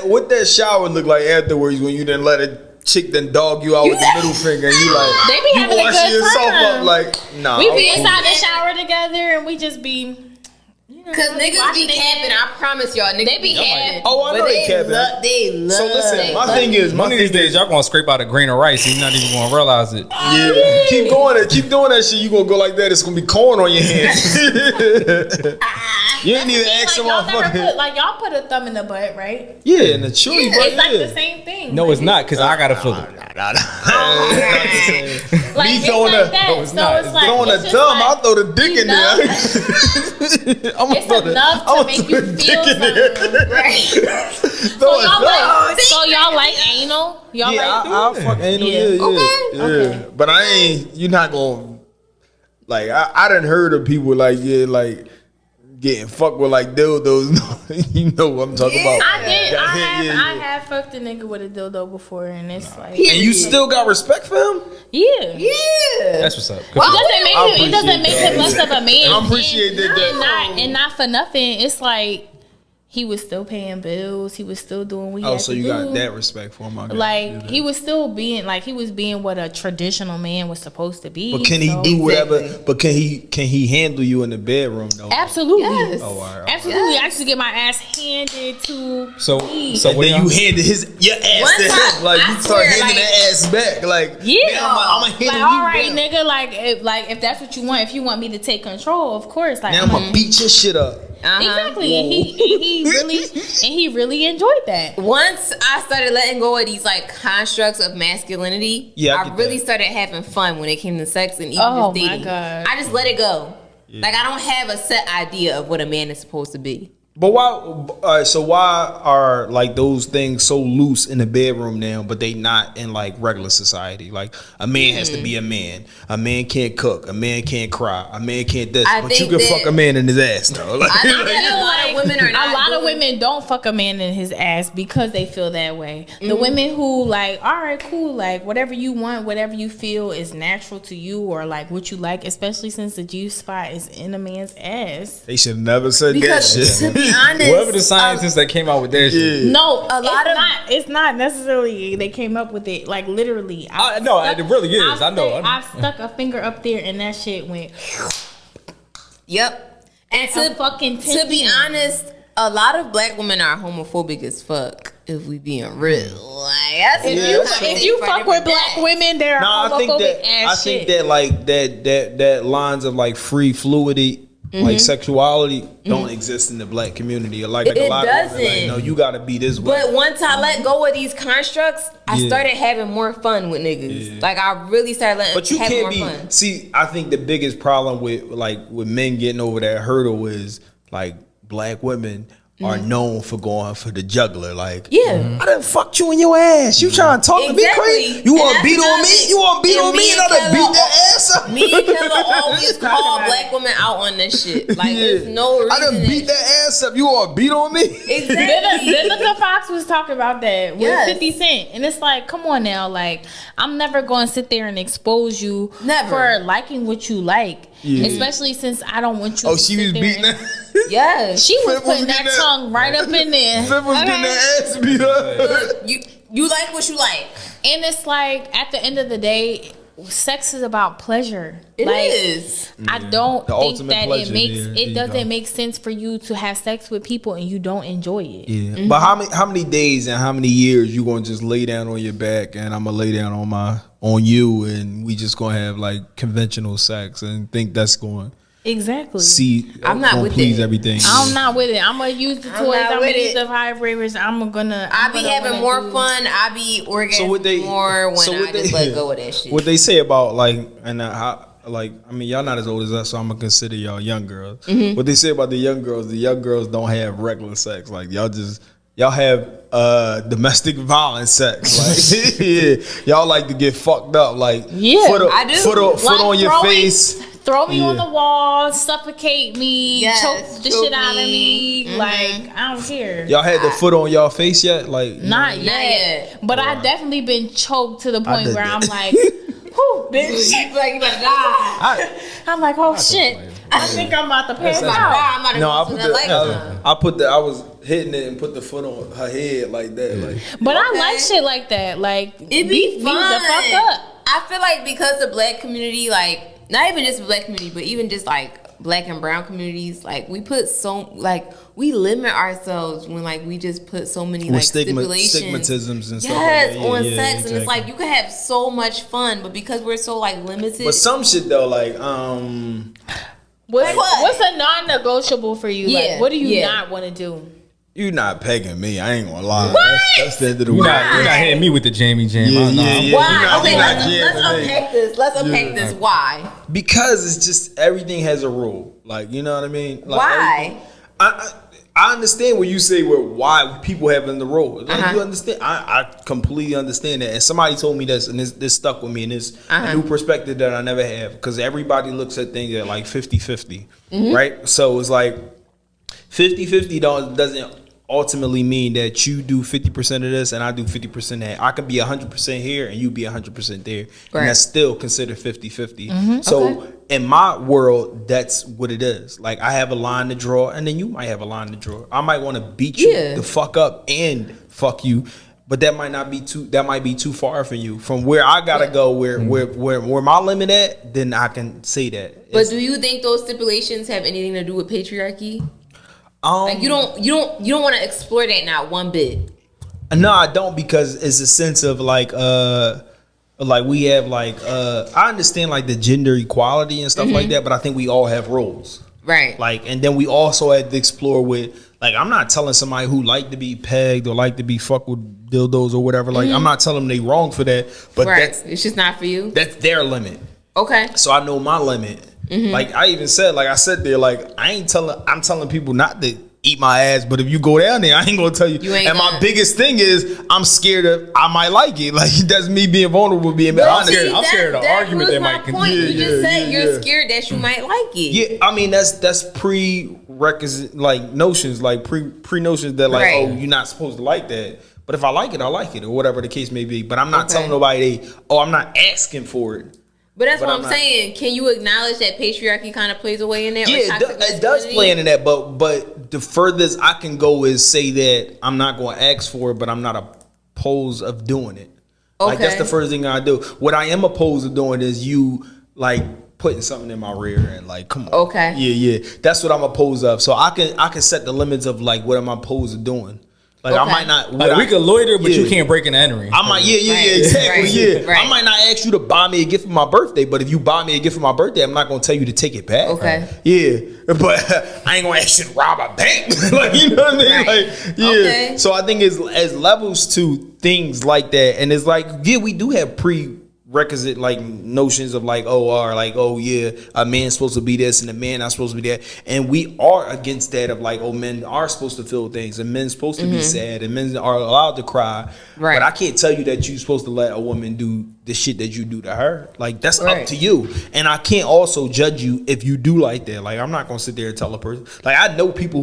[SPEAKER 2] What that shower look like afterwards when you didn't let a chick then dog you out with the middle finger and you like
[SPEAKER 3] They be
[SPEAKER 2] you
[SPEAKER 3] having a
[SPEAKER 2] wash
[SPEAKER 3] good
[SPEAKER 2] yourself
[SPEAKER 3] time.
[SPEAKER 2] up like nah.
[SPEAKER 3] We
[SPEAKER 2] I'm
[SPEAKER 3] be
[SPEAKER 2] cool.
[SPEAKER 3] inside the shower together and we just be.
[SPEAKER 4] Cause niggas be capping, I promise y'all. Niggas
[SPEAKER 3] They be capping.
[SPEAKER 2] Oh, I know they capping.
[SPEAKER 4] They love.
[SPEAKER 2] So listen, my thing is,
[SPEAKER 1] One of these days, y'all gonna scrape out a grain of rice and you're not even gonna realize it.
[SPEAKER 2] yeah, keep doing that shit. You gonna go like that? It's gonna be corn on your hands. You ain't even ask some motherfucker.
[SPEAKER 3] Y'all put a thumb in the butt, right?
[SPEAKER 2] Yeah, and the chewy,
[SPEAKER 3] It's like the same thing.
[SPEAKER 1] No, it's not, because I gotta feel it.
[SPEAKER 3] Like,
[SPEAKER 2] Me
[SPEAKER 3] it's
[SPEAKER 2] throwing
[SPEAKER 3] like
[SPEAKER 2] a-
[SPEAKER 3] that.
[SPEAKER 1] no, it's
[SPEAKER 3] So
[SPEAKER 1] not.
[SPEAKER 3] it's like
[SPEAKER 2] Throwing a
[SPEAKER 3] it's just
[SPEAKER 2] thumb,
[SPEAKER 3] like,
[SPEAKER 2] I'll throw the dick in there.
[SPEAKER 3] It's enough to make you feel something. Right. So y'all like anal? Y'all
[SPEAKER 2] Yeah,
[SPEAKER 3] like
[SPEAKER 2] I'll fuck anal.
[SPEAKER 3] Yeah.
[SPEAKER 2] Yeah.
[SPEAKER 3] Okay.
[SPEAKER 2] But I ain't. You're not gonna like. I done heard of people like like getting fucked with like dildos. You know what I'm talking about?
[SPEAKER 3] I did. I
[SPEAKER 2] Yeah.
[SPEAKER 3] have fucked a nigga with a dildo before, and it's like,
[SPEAKER 2] And you still got respect for him?
[SPEAKER 3] yeah.
[SPEAKER 1] That's what's up.
[SPEAKER 3] It doesn't make him less of a man.
[SPEAKER 2] I appreciate that.
[SPEAKER 3] And not for nothing. It's like he was still paying bills. He was still doing what he
[SPEAKER 2] Oh,
[SPEAKER 3] had
[SPEAKER 2] so
[SPEAKER 3] to
[SPEAKER 2] you
[SPEAKER 3] do.
[SPEAKER 2] got that respect for him? I guess.
[SPEAKER 3] Like he was still being what a traditional man was supposed to be.
[SPEAKER 2] But can he
[SPEAKER 3] So-
[SPEAKER 2] do whatever? But can he handle you in the bedroom though?
[SPEAKER 3] Absolutely.
[SPEAKER 4] Yes.
[SPEAKER 2] Oh, all right.
[SPEAKER 3] Absolutely. I used to get my ass handed to
[SPEAKER 1] So
[SPEAKER 3] me.
[SPEAKER 2] And
[SPEAKER 1] what
[SPEAKER 2] then
[SPEAKER 1] y'all-
[SPEAKER 2] you handed your ass
[SPEAKER 4] One
[SPEAKER 2] to
[SPEAKER 4] time,
[SPEAKER 2] him. Like
[SPEAKER 4] I
[SPEAKER 2] you start
[SPEAKER 4] swear,
[SPEAKER 2] handing
[SPEAKER 4] like-
[SPEAKER 2] that ass back. Like
[SPEAKER 3] Yeah.
[SPEAKER 2] man, I'm gonna handle
[SPEAKER 3] like,
[SPEAKER 2] you
[SPEAKER 3] all right,
[SPEAKER 2] down.
[SPEAKER 3] nigga. If that's what you want, if you want me to take control, of course. Like
[SPEAKER 2] Now I'm gonna beat your shit up.
[SPEAKER 3] exactly, and he really enjoyed that.
[SPEAKER 4] Once I started letting go of these like constructs of masculinity,
[SPEAKER 2] Yeah, I
[SPEAKER 4] I
[SPEAKER 2] get
[SPEAKER 4] really
[SPEAKER 2] that.
[SPEAKER 4] started having fun when it came to sex and even
[SPEAKER 3] Oh,
[SPEAKER 4] just
[SPEAKER 3] my
[SPEAKER 4] dating.
[SPEAKER 3] God.
[SPEAKER 4] I just let it go. Like I don't have a set idea of what a man is supposed to be.
[SPEAKER 2] But why? So why are like those things so loose in the bedroom now, but they not in like regular society? Like a man has to be a man. A man can't cook. A man can't cry. A man can't this. But you can fuck a man in his ass though. Like,
[SPEAKER 4] I think that a lot of women are not.
[SPEAKER 3] A lot of women don't fuck a man in his ass because they feel that way. The women who like, all right, cool, like whatever you want, whatever you feel is natural to you, or like what you like, especially since the G spot is in a man's ass.
[SPEAKER 2] they should have never said
[SPEAKER 4] Because
[SPEAKER 2] that shit.
[SPEAKER 4] to be honest,
[SPEAKER 1] Whoever the scientists that came out with that shit.
[SPEAKER 3] No,
[SPEAKER 4] it's
[SPEAKER 3] it's not necessarily they came up with it. Like literally,
[SPEAKER 1] No, it really is. I know.
[SPEAKER 3] I stuck a finger up there and that shit went.
[SPEAKER 4] Yep. And to be honest, a lot of black women are homophobic as fuck. If we being real, like that's
[SPEAKER 3] If you fuck with black women, they're homophobic
[SPEAKER 2] I think that like that lines of like free fluidity. Like sexuality don't exist in the black community. Like a lot of women, like, no, you gotta be this way.
[SPEAKER 4] But once I let go of these constructs, I started having more fun with niggas. Yeah. Like I really started having more fun.
[SPEAKER 2] See, I think the biggest problem with men getting over that hurdle is like black women are known for going for the juggler. Like, I done fucked you in your ass. You trying to talk to me crazy? You want to beat on me? You want to beat on me and I done beat that ass up?
[SPEAKER 4] Me and Killer always call black women out on this shit. Like, there's no reason.
[SPEAKER 2] I done beat that ass up. You want to beat on me?
[SPEAKER 4] Exactly.
[SPEAKER 3] Vivica Fox was talking about that with 50 Cent. And it's like, come on now. Like, I'm never going to sit there and expose you for liking what you like. Yeah. Especially since I don't want you to
[SPEAKER 2] she was beating that.
[SPEAKER 4] Yeah.
[SPEAKER 3] She was putting that tongue right up in there.
[SPEAKER 2] Fib was getting that ass beat up.
[SPEAKER 4] You like what you like.
[SPEAKER 3] And it's like, at the end of the day, sex is about pleasure.
[SPEAKER 4] It is.
[SPEAKER 3] I don't think that
[SPEAKER 2] pleasure,
[SPEAKER 3] it doesn't make sense for you to have sex with people and you don't enjoy it.
[SPEAKER 2] Yeah. But how many days and how many years you gonna just lay down on your back and I'm gonna lay down on you and we just gonna have like conventional sex and think that's going
[SPEAKER 3] exactly.
[SPEAKER 2] See,
[SPEAKER 4] I'm not with
[SPEAKER 2] please
[SPEAKER 4] it.
[SPEAKER 2] Everything.
[SPEAKER 3] I'm not with it. I'm gonna use the toys. I'm gonna use the vibrators. I
[SPEAKER 4] be having more fun. I be orgasming more when I just let go of that shit.
[SPEAKER 2] What they say about like and how. Like, I mean, y'all not as old as us, so I'm gonna consider y'all young girls. What they say about the young girls don't have regular sex. Like, y'all have domestic violence sex. Like, y'all like to get fucked up. Like,
[SPEAKER 4] I do.
[SPEAKER 2] Foot on your face.
[SPEAKER 3] Throw me on the wall, suffocate me, choke the shit out of me. Like, I don't care.
[SPEAKER 2] Y'all had the foot on y'all face yet? Like,
[SPEAKER 3] not yet. But I definitely been choked to the point where I'm like, whew, bitch.
[SPEAKER 4] You like you about to die.
[SPEAKER 3] I'm like, oh shit. I think I'm about to pass out.
[SPEAKER 2] I was hitting it and put the foot on her head like that. Like,
[SPEAKER 3] but I like shit like that. Like,
[SPEAKER 4] it be fun.
[SPEAKER 3] The fuck up.
[SPEAKER 4] I feel like because the black community, like, not even just the black community, but even just like black and brown communities, like we we limit ourselves when like we just put so many like stipulations,
[SPEAKER 2] stigmatisms and stuff like that.
[SPEAKER 4] On sex, exactly. And it's like you can have so much fun, but because we're so like limited.
[SPEAKER 2] But some shit though, like
[SPEAKER 3] what's a non-negotiable for you? Like, what do you not want to do?
[SPEAKER 2] You not pegging me. I ain't gonna lie.
[SPEAKER 3] What?
[SPEAKER 2] That's the end of the
[SPEAKER 1] You're not hitting me with the Jamie Jam.
[SPEAKER 4] Why? Okay, let's unpack this. Why?
[SPEAKER 2] Because it's just everything has a rule. Like, you know what I mean? Like,
[SPEAKER 4] why?
[SPEAKER 2] I understand what you say why people having the role. Like, you understand? I completely understand that. And somebody told me this, and this stuck with me, and it's a new perspective that I never have. Because everybody looks at things at like 50-50, right? So it's like 50-50 doesn't ultimately mean that you do 50% of this and I do 50% of that. I could be 100% here and you be 100% there. Right. And that's still considered 50-50. So in my world, that's what it is. Like, I have a line to draw and then you might have a line to draw. I might want to beat you the fuck up and fuck you. But that might be too far for you. From where I gotta go, where my limit at, then I can say that.
[SPEAKER 4] But do you think those stipulations have anything to do with patriarchy? Like you don't want to explore that not one bit.
[SPEAKER 2] No, I don't, because it's a sense of like we have like I understand like the gender equality and stuff like that, but I think we all have roles.
[SPEAKER 4] Right.
[SPEAKER 2] Like, and then we also had to explore with, like, I'm not telling somebody who like to be pegged or like to be fucked with dildos or whatever. Like, I'm not telling them they wrong for that, but
[SPEAKER 4] it's just not for you.
[SPEAKER 2] That's their limit.
[SPEAKER 4] Okay.
[SPEAKER 2] So I know my limit. Like I even said, like I said there, like I'm telling people not to eat my ass, but if you go down there, I ain't gonna tell you. And my biggest thing is I'm scared of I might like it. Like that's me being vulnerable, being honest.
[SPEAKER 1] I'm scared of the argument that might
[SPEAKER 4] point. You just said you're scared that you might like it.
[SPEAKER 2] Yeah, I mean that's prerequisite like notions, like pre notions that like oh you're not supposed to like that. But if I like it, or whatever the case may be. But I'm not telling nobody I'm not asking for it.
[SPEAKER 4] But that's what I'm saying. Can you acknowledge that patriarchy kind of plays a way in there?
[SPEAKER 2] Yeah, it does play into that. But the furthest I can go is say that I'm not going to ask for it, but I'm not opposed of doing it. Like that's the first thing I do. What I am opposed to doing is you like putting something in my rear and like, come on.
[SPEAKER 4] Okay.
[SPEAKER 2] Yeah. That's what I'm opposed of. So I can set the limits of like what I'm opposed to doing. Like I might not.
[SPEAKER 1] Like we could loiter, but you can't break an entry.
[SPEAKER 2] I might. Exactly. I might not ask you to buy me a gift for my birthday, but if you buy me a gift for my birthday, I'm not gonna tell you to take it back.
[SPEAKER 4] Okay.
[SPEAKER 2] Yeah, but I ain't gonna ask you to rob a bank. Like you know what I mean?
[SPEAKER 4] Right.
[SPEAKER 2] Like Okay. So I think it's as levels to things like that, and it's like we do have prerequisite like notions of like a man's supposed to be this and a man not supposed to be that, and we are against that of like men are supposed to feel things and men's supposed to be sad and men are allowed to cry, right? But I can't tell you that you're supposed to let a woman do the shit that you do to her. Like that's up to you, and I can't also judge you if you do like that. Like I'm not gonna sit there and tell a person. Like I know people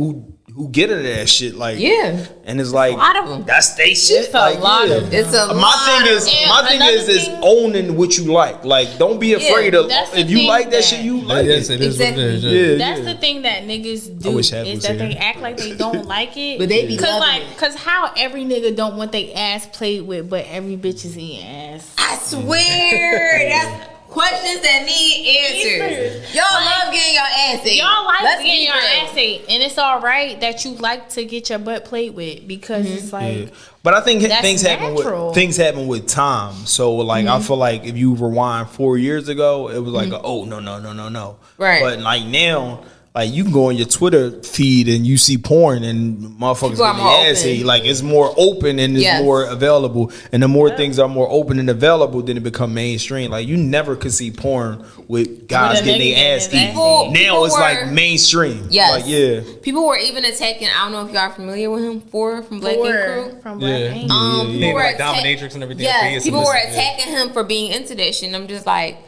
[SPEAKER 2] who get into that shit, like and it's like a lot of them. That's they shit.
[SPEAKER 3] It's a lot of them.
[SPEAKER 4] It's a
[SPEAKER 2] my thing is owning what you like. Like don't be afraid of if you like that shit. You like it.
[SPEAKER 1] It is what it is.
[SPEAKER 3] That's the thing that niggas do is that they act like they don't like it,
[SPEAKER 4] but they be
[SPEAKER 3] because how every nigga don't want they ass played with, but every bitch is eating ass.
[SPEAKER 4] I swear that's. Questions that need answers. Y'all love getting your ass ate.
[SPEAKER 3] Y'all like getting your ass ate, and it's all right that you like to get your butt played with because it's like.
[SPEAKER 2] But I think things happen with time. So like I feel like if you rewind 4 years ago, it was like no. Right. But like now. Like you can go on your Twitter feed and you see porn and motherfuckers getting their ass ate. Like it's more open and it's more available. And the more things are more open and available, then it become mainstream. Like you never could see porn with guys getting their ass eaten. Now it's like mainstream.
[SPEAKER 4] Yes.
[SPEAKER 2] Like
[SPEAKER 4] people were even attacking. I don't know if y'all are familiar with him. From Black Ink Crew.
[SPEAKER 3] From Black Ink.
[SPEAKER 1] People were like dominatrix and everything.
[SPEAKER 4] Yes. People were attacking him for being into that shit. And I'm just like,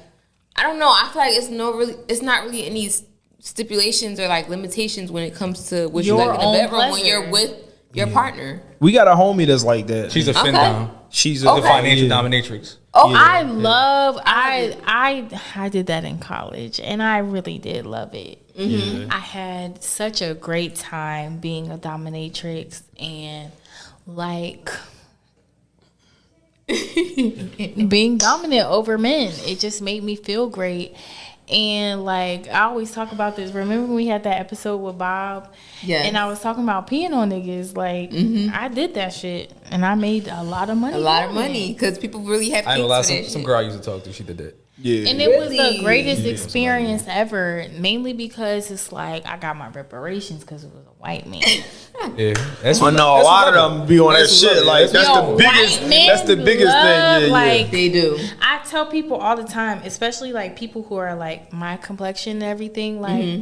[SPEAKER 4] I don't know. I feel like it's not really any stipulations or like limitations when it comes to what you like in the bedroom when you're with your partner.
[SPEAKER 2] We got a homie that's like that.
[SPEAKER 1] She's a femdom. She's a financial dominatrix.
[SPEAKER 3] Oh, I did that in college and I really did love it. I had such a great time being a dominatrix and like being dominant over men. It just made me feel great. And like I always talk about this. Remember when we had that episode with Bob? Yeah. And I was talking about peeing on niggas. Like I did that shit, and I made a lot of money.
[SPEAKER 4] A lot of money because people really have.
[SPEAKER 1] I know a lot. Some girl I used to talk to. She did that.
[SPEAKER 2] Yeah.
[SPEAKER 3] And it was the greatest experience ever. Mainly because it's like I got my reparations because it was a white man.
[SPEAKER 2] That's a lot of them be on that shit. Like that's the biggest. That's the biggest thing. Yeah,
[SPEAKER 3] like,
[SPEAKER 4] they do.
[SPEAKER 3] I tell people all the time, especially like people who are like my complexion and everything. Like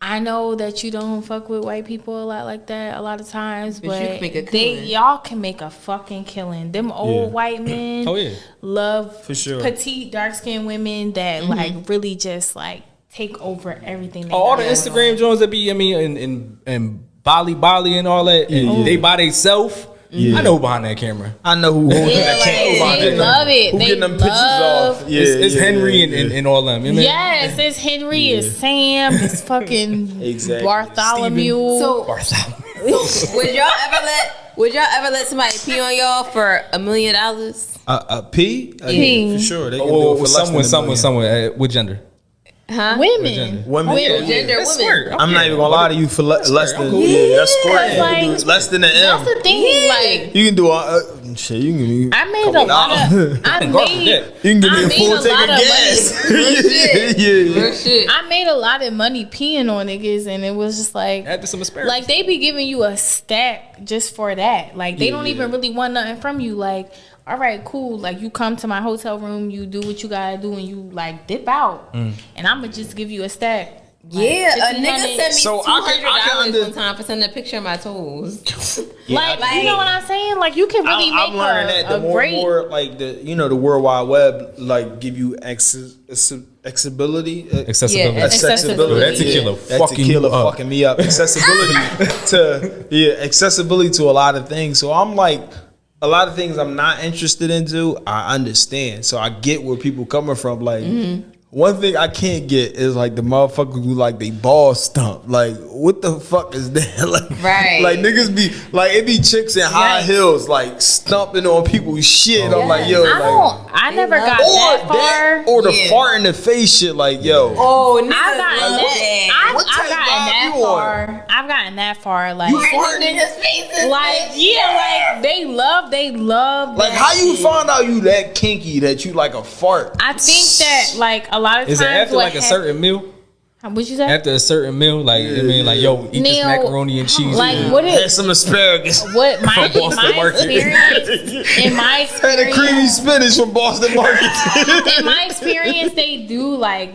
[SPEAKER 3] I know that you don't fuck with white people a lot like that a lot of times, but y'all can make a fucking killing. Them old white men love for sure petite dark skinned women that like really just like take over everything.
[SPEAKER 1] All the Instagram joints that be in Bali and all that, and they by themselves. I know who behind that camera.
[SPEAKER 2] I know who holding that camera.
[SPEAKER 3] They love it.
[SPEAKER 2] Who getting them pictures off?
[SPEAKER 1] It's Henry and all them. You know?
[SPEAKER 3] Yes, it's Henry, it's Sam, it's fucking Bartholomew.
[SPEAKER 4] So would y'all ever let somebody pee on y'all for $1 million?
[SPEAKER 2] Pee?
[SPEAKER 3] Pee.
[SPEAKER 2] For sure. They can do it for
[SPEAKER 1] someone. What gender?
[SPEAKER 3] Huh? Women.
[SPEAKER 4] Gender women.
[SPEAKER 2] I'm not even gonna lie to you for less than that's squirt. Like, less than an M.
[SPEAKER 3] That's the thing. Like
[SPEAKER 2] you can do shit. You can.
[SPEAKER 3] I made a lot of. You
[SPEAKER 2] can give me a full tank of gas.
[SPEAKER 3] I made a lot of money peeing on niggas, and it was just like
[SPEAKER 1] add to some asparagus.
[SPEAKER 3] Like they be giving you a stack just for that. Like they don't even really want nothing from you. Like. All right, cool. Like you come to my hotel room, you do what you gotta do, and you like dip out, and I'm gonna just give you a stack.
[SPEAKER 4] Yeah, a nigga
[SPEAKER 3] 1500.
[SPEAKER 4] sent me
[SPEAKER 2] So I can
[SPEAKER 4] $200 one time for sending a picture of my toes.
[SPEAKER 3] Like, you know what I'm saying? Like, you can really
[SPEAKER 2] I'm
[SPEAKER 3] make
[SPEAKER 2] learning that the more like the World Wide Web like give you accessibility.
[SPEAKER 1] Accessibility.
[SPEAKER 3] Yeah, accessibility.
[SPEAKER 1] That tequila
[SPEAKER 2] fucking me up. Accessibility to a lot of things. So I'm like, a lot of things I'm not interested into, I understand. So I get where people coming from. Like, one thing I can't get is like the motherfuckers who like they ball stump. Like, what the fuck is that? Like,
[SPEAKER 4] Right.
[SPEAKER 2] Like niggas be like, it be chicks in high heels like stumping on people's shit. I'm like, yo,
[SPEAKER 3] I never got that far.
[SPEAKER 2] or the fart in the face shit. Like, yo,
[SPEAKER 4] Oh, niggas
[SPEAKER 3] I've gotten
[SPEAKER 4] love that.
[SPEAKER 2] What type
[SPEAKER 3] I've gotten
[SPEAKER 2] vibe
[SPEAKER 3] that
[SPEAKER 2] you on?
[SPEAKER 3] far. I've gotten that far. Like,
[SPEAKER 2] You farting?
[SPEAKER 4] Niggas' faces.
[SPEAKER 3] like they love
[SPEAKER 2] like
[SPEAKER 3] that
[SPEAKER 2] how you
[SPEAKER 3] shit.
[SPEAKER 2] find out you that kinky that you like a fart?
[SPEAKER 3] I think that like a lot of
[SPEAKER 1] Is it
[SPEAKER 3] times
[SPEAKER 1] after like a certain meal?
[SPEAKER 3] What you say?
[SPEAKER 1] After a certain meal, like I mean, like yo, eat this
[SPEAKER 3] Neil,
[SPEAKER 1] macaroni and cheese.
[SPEAKER 3] like what
[SPEAKER 2] Had
[SPEAKER 3] is
[SPEAKER 2] some asparagus.
[SPEAKER 3] what my
[SPEAKER 1] From Boston Market.
[SPEAKER 3] in my
[SPEAKER 2] Had a creamy
[SPEAKER 3] experience
[SPEAKER 2] spinach from Boston Market.
[SPEAKER 3] in my experience they do like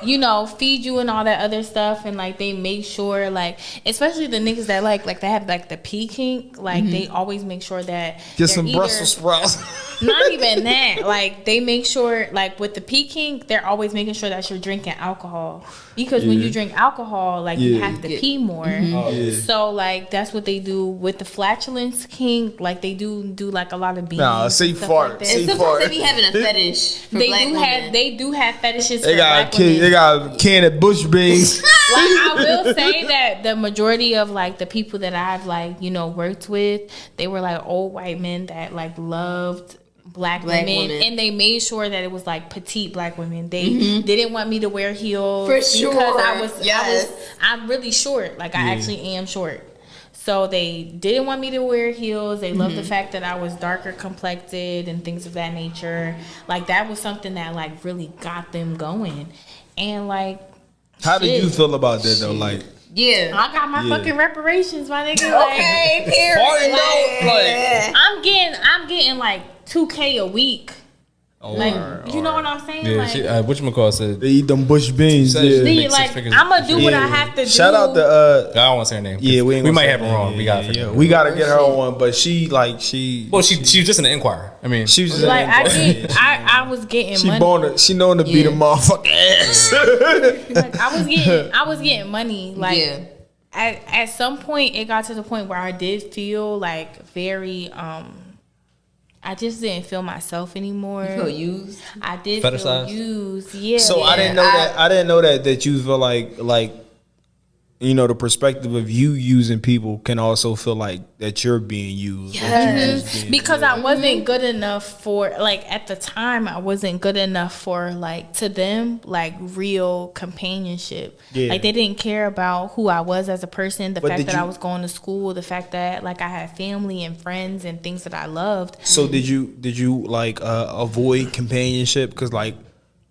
[SPEAKER 3] you know feed you and all that other stuff, and like they make sure like especially the niggas that like they have like the pee kink, like they always make sure that
[SPEAKER 2] Get
[SPEAKER 3] they're
[SPEAKER 2] some
[SPEAKER 3] either-
[SPEAKER 2] Brussels sprouts.
[SPEAKER 3] Not even that. Like they make sure, like with the pee kink, they're always making sure that you're drinking alcohol, because when you drink alcohol, like you have to pee more. So like that's what they do with the flatulence kink. Like they do like a lot of beans.
[SPEAKER 2] Nah, say
[SPEAKER 3] and stuff
[SPEAKER 2] fart.
[SPEAKER 3] Like that.
[SPEAKER 2] Say
[SPEAKER 4] And sometimes they be having a fetish for black women.
[SPEAKER 3] They do have fetishes.
[SPEAKER 2] They
[SPEAKER 3] for
[SPEAKER 2] got
[SPEAKER 3] black women.
[SPEAKER 2] they got a can of bush beans.
[SPEAKER 3] Like I will say that the majority of like the people that I've like worked with, they were like old white men that like loved black women, and they made sure that it was like petite black women. They didn't want me to wear heels
[SPEAKER 4] For sure.
[SPEAKER 3] because I'm really short. Like I actually am short. So they didn't want me to wear heels. They loved the fact that I was darker complected and things of that nature. Like that was something that like really got them going. And like,
[SPEAKER 2] How did you feel about that though? Like,
[SPEAKER 4] Yeah.
[SPEAKER 3] I got my fucking reparations, my nigga.
[SPEAKER 4] Okay, period.
[SPEAKER 2] farting though, like,
[SPEAKER 3] I'm getting like $2K a week. Like, you know what I'm saying?
[SPEAKER 1] Yeah,
[SPEAKER 3] like,
[SPEAKER 1] whatchamacallit said.
[SPEAKER 2] they eat them bush beans.
[SPEAKER 1] Said-
[SPEAKER 2] Yeah.
[SPEAKER 3] see,
[SPEAKER 1] make
[SPEAKER 3] like
[SPEAKER 1] six figures.
[SPEAKER 3] I'm gonna do what I have to do.
[SPEAKER 2] Shout out to
[SPEAKER 1] I don't want to say her name.
[SPEAKER 2] yeah, we ain't gonna
[SPEAKER 1] might
[SPEAKER 2] say
[SPEAKER 1] have it
[SPEAKER 2] that.
[SPEAKER 1] wrong. We got
[SPEAKER 2] yeah. We gotta get her on one, but she
[SPEAKER 1] Well, she was just an inquirer. I mean,
[SPEAKER 2] she was
[SPEAKER 3] like I was getting
[SPEAKER 2] she
[SPEAKER 3] money.
[SPEAKER 2] she known to beat a motherfucking ass.
[SPEAKER 3] Like I was getting money. Like at some point it got to the point where I did feel like very I just didn't feel myself anymore.
[SPEAKER 4] You feel used?
[SPEAKER 3] I did feel
[SPEAKER 1] Fetishized?
[SPEAKER 3] used. Yeah.
[SPEAKER 2] So I didn't know that. I didn't know that you feel like the perspective of you using people can also feel like that you're being used.
[SPEAKER 3] Yes. Because I wasn't good enough for like at the time I wasn't good enough for like to them like real companionship.
[SPEAKER 2] Yeah.
[SPEAKER 3] Like they didn't care about who I was as a person, the
[SPEAKER 2] But
[SPEAKER 3] fact
[SPEAKER 2] did
[SPEAKER 3] that
[SPEAKER 2] you-
[SPEAKER 3] I was going to school, the fact that like I had family and friends and things that I loved.
[SPEAKER 2] So did you like avoid companionship because like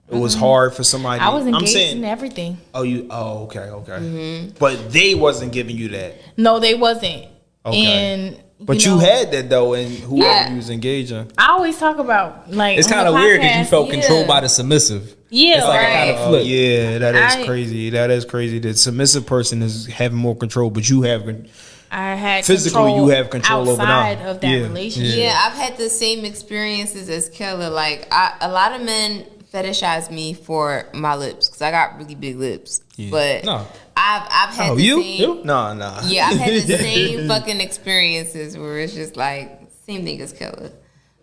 [SPEAKER 2] it was hard for somebody?
[SPEAKER 3] I was engaged
[SPEAKER 2] I'm saying,
[SPEAKER 3] in everything.
[SPEAKER 2] okay. But they wasn't giving you that.
[SPEAKER 3] No, they wasn't.
[SPEAKER 2] Okay.
[SPEAKER 3] And
[SPEAKER 2] But you
[SPEAKER 3] know,
[SPEAKER 2] had that though, and whoever you was engaging.
[SPEAKER 3] I always talk about like
[SPEAKER 1] it's
[SPEAKER 3] on
[SPEAKER 1] kind
[SPEAKER 3] the
[SPEAKER 1] of weird because you
[SPEAKER 3] podcast,
[SPEAKER 1] felt controlled by the submissive.
[SPEAKER 3] Yeah,
[SPEAKER 1] It's like
[SPEAKER 3] right.
[SPEAKER 1] a kind of flip.
[SPEAKER 2] Yeah, that is
[SPEAKER 3] I-
[SPEAKER 2] crazy. That is crazy. The submissive person is having more control, but you have.
[SPEAKER 3] I had
[SPEAKER 2] Physically,
[SPEAKER 3] control
[SPEAKER 2] you have control over them.
[SPEAKER 3] outside of that
[SPEAKER 2] Yeah.
[SPEAKER 3] relationship.
[SPEAKER 4] Yeah, I've had the same experiences as Keller. Like, a lot of men fetishize me for my lips because I got really big lips. But
[SPEAKER 1] No.
[SPEAKER 4] I've had the same.
[SPEAKER 2] No.
[SPEAKER 4] Yeah, I've had the same fucking experiences where it's just like same thing as Keller.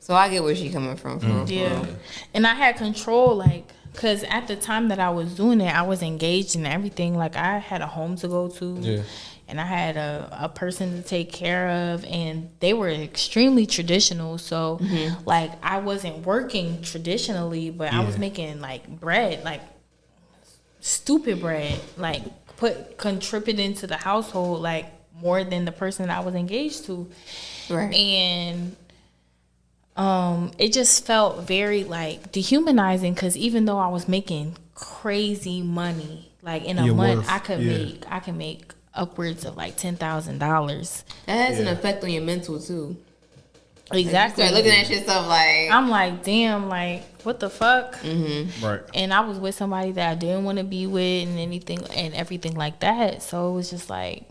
[SPEAKER 4] So I get where she coming from.
[SPEAKER 3] Yeah. And I had control, like, because at the time that I was doing it, I was engaged in everything. Like, I had a home to go to.
[SPEAKER 1] Yeah.
[SPEAKER 3] And I had a person to take care of. And they were extremely traditional. So, like, I wasn't working traditionally, but I was making, like, bread, like, stupid bread. Like, contributing to the household, like, more than the person I was engaged to.
[SPEAKER 4] Right.
[SPEAKER 3] And it just felt very like dehumanizing because even though I was making crazy money, like in a month, I could make upwards of like $10,000.
[SPEAKER 4] That has an effect on your mental too.
[SPEAKER 3] Exactly.
[SPEAKER 4] You start looking at yourself like,
[SPEAKER 3] I'm like, damn, like, what the fuck?
[SPEAKER 2] Right.
[SPEAKER 3] And I was with somebody that I didn't want to be with and everything like that. So it was just like,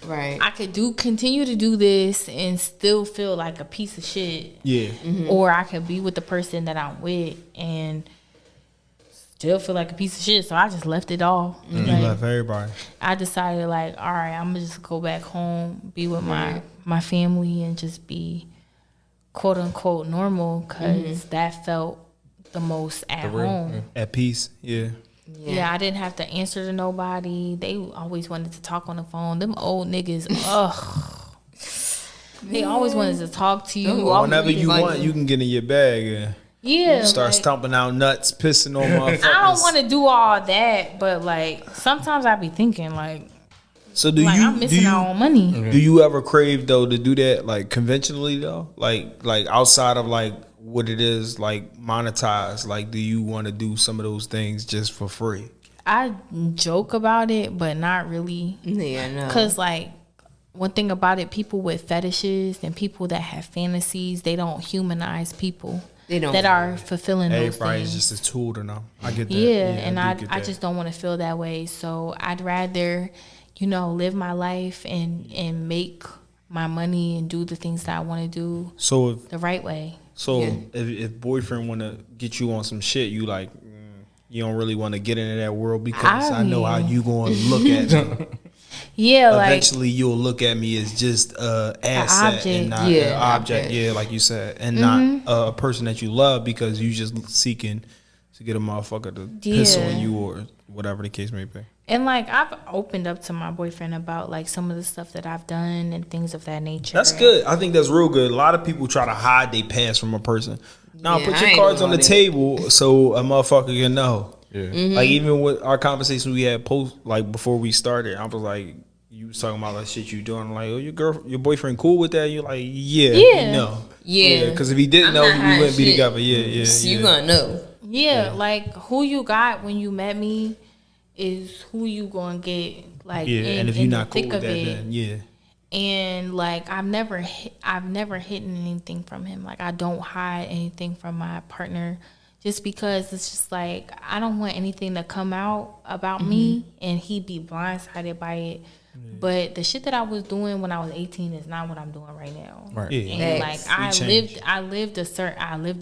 [SPEAKER 4] right.
[SPEAKER 3] I could continue to do this and still feel like a piece of shit.
[SPEAKER 2] Yeah.
[SPEAKER 3] Or I could be with the person that I'm with and still feel like a piece of shit. So I just left it all.
[SPEAKER 2] You left everybody.
[SPEAKER 3] I decided like, all right, I'm gonna just go back home, be with my family, and just be quote unquote normal, because that felt the most at home.
[SPEAKER 2] At peace. Yeah.
[SPEAKER 3] Yeah, I didn't have to answer to nobody. They always wanted to talk on the phone. Them old niggas, ugh. They always wanted to talk to you.
[SPEAKER 2] Whenever you want, you can get in your bag.
[SPEAKER 3] Yeah.
[SPEAKER 2] Start
[SPEAKER 3] like,
[SPEAKER 2] stomping out nuts, pissing on motherfuckers.
[SPEAKER 3] I don't want to do all that, but like sometimes I be thinking like,
[SPEAKER 2] So
[SPEAKER 3] I'm missing out on money.
[SPEAKER 2] Do you ever crave though to do that like conventionally though? Like outside of like what it is like monetized, like do you want to do some of those things just for free?
[SPEAKER 3] I joke about it, but not really.
[SPEAKER 4] Yeah, no.
[SPEAKER 3] Cause like one thing about it, people with fetishes and people that have fantasies, they don't humanize people.
[SPEAKER 4] They don't.
[SPEAKER 3] That are fulfilling those
[SPEAKER 2] Everybody's
[SPEAKER 3] things.
[SPEAKER 2] just a tool to know. I get that.
[SPEAKER 3] Yeah, and
[SPEAKER 2] I do get
[SPEAKER 3] I
[SPEAKER 2] that.
[SPEAKER 3] just don't want to feel that way. So I'd rather, live my life and make my money and do the things that I want to do
[SPEAKER 2] So
[SPEAKER 3] the right way.
[SPEAKER 2] if boyfriend want to get you on some shit, you like you don't really want to get into that world because I know how you going to look at me.
[SPEAKER 3] Yeah,
[SPEAKER 2] Eventually, you'll look at me as just an asset and not an object. Yeah, like you said, and not a person that you love because you just seeking to get a motherfucker to piss on you or whatever the case may be.
[SPEAKER 3] And like I've opened up to my boyfriend about like some of the stuff that I've done and things of that nature.
[SPEAKER 2] That's good. I think that's real good. A lot of people try to hide their past from a person. Now put your cards on the table so a motherfucker can know. Yeah. Like even with our conversation we had before we started, I was like, you was talking about like shit you doing. I'm like, oh, your boyfriend cool with that? You're like, yeah. No.
[SPEAKER 4] Yeah.
[SPEAKER 2] Because if he didn't know, we wouldn't be together. Yeah.
[SPEAKER 4] So you gonna know.
[SPEAKER 3] Yeah, like who you got when you met me is who you gonna get. Like
[SPEAKER 2] and if you're not cool with that, then
[SPEAKER 3] And like I've never hidden anything from him. Like I don't hide anything from my partner, just because it's just like I don't want anything to come out about me and he be blindsided by it. But the shit that I was doing when I was 18 is not what I'm doing right now.
[SPEAKER 1] Right.
[SPEAKER 3] And like I lived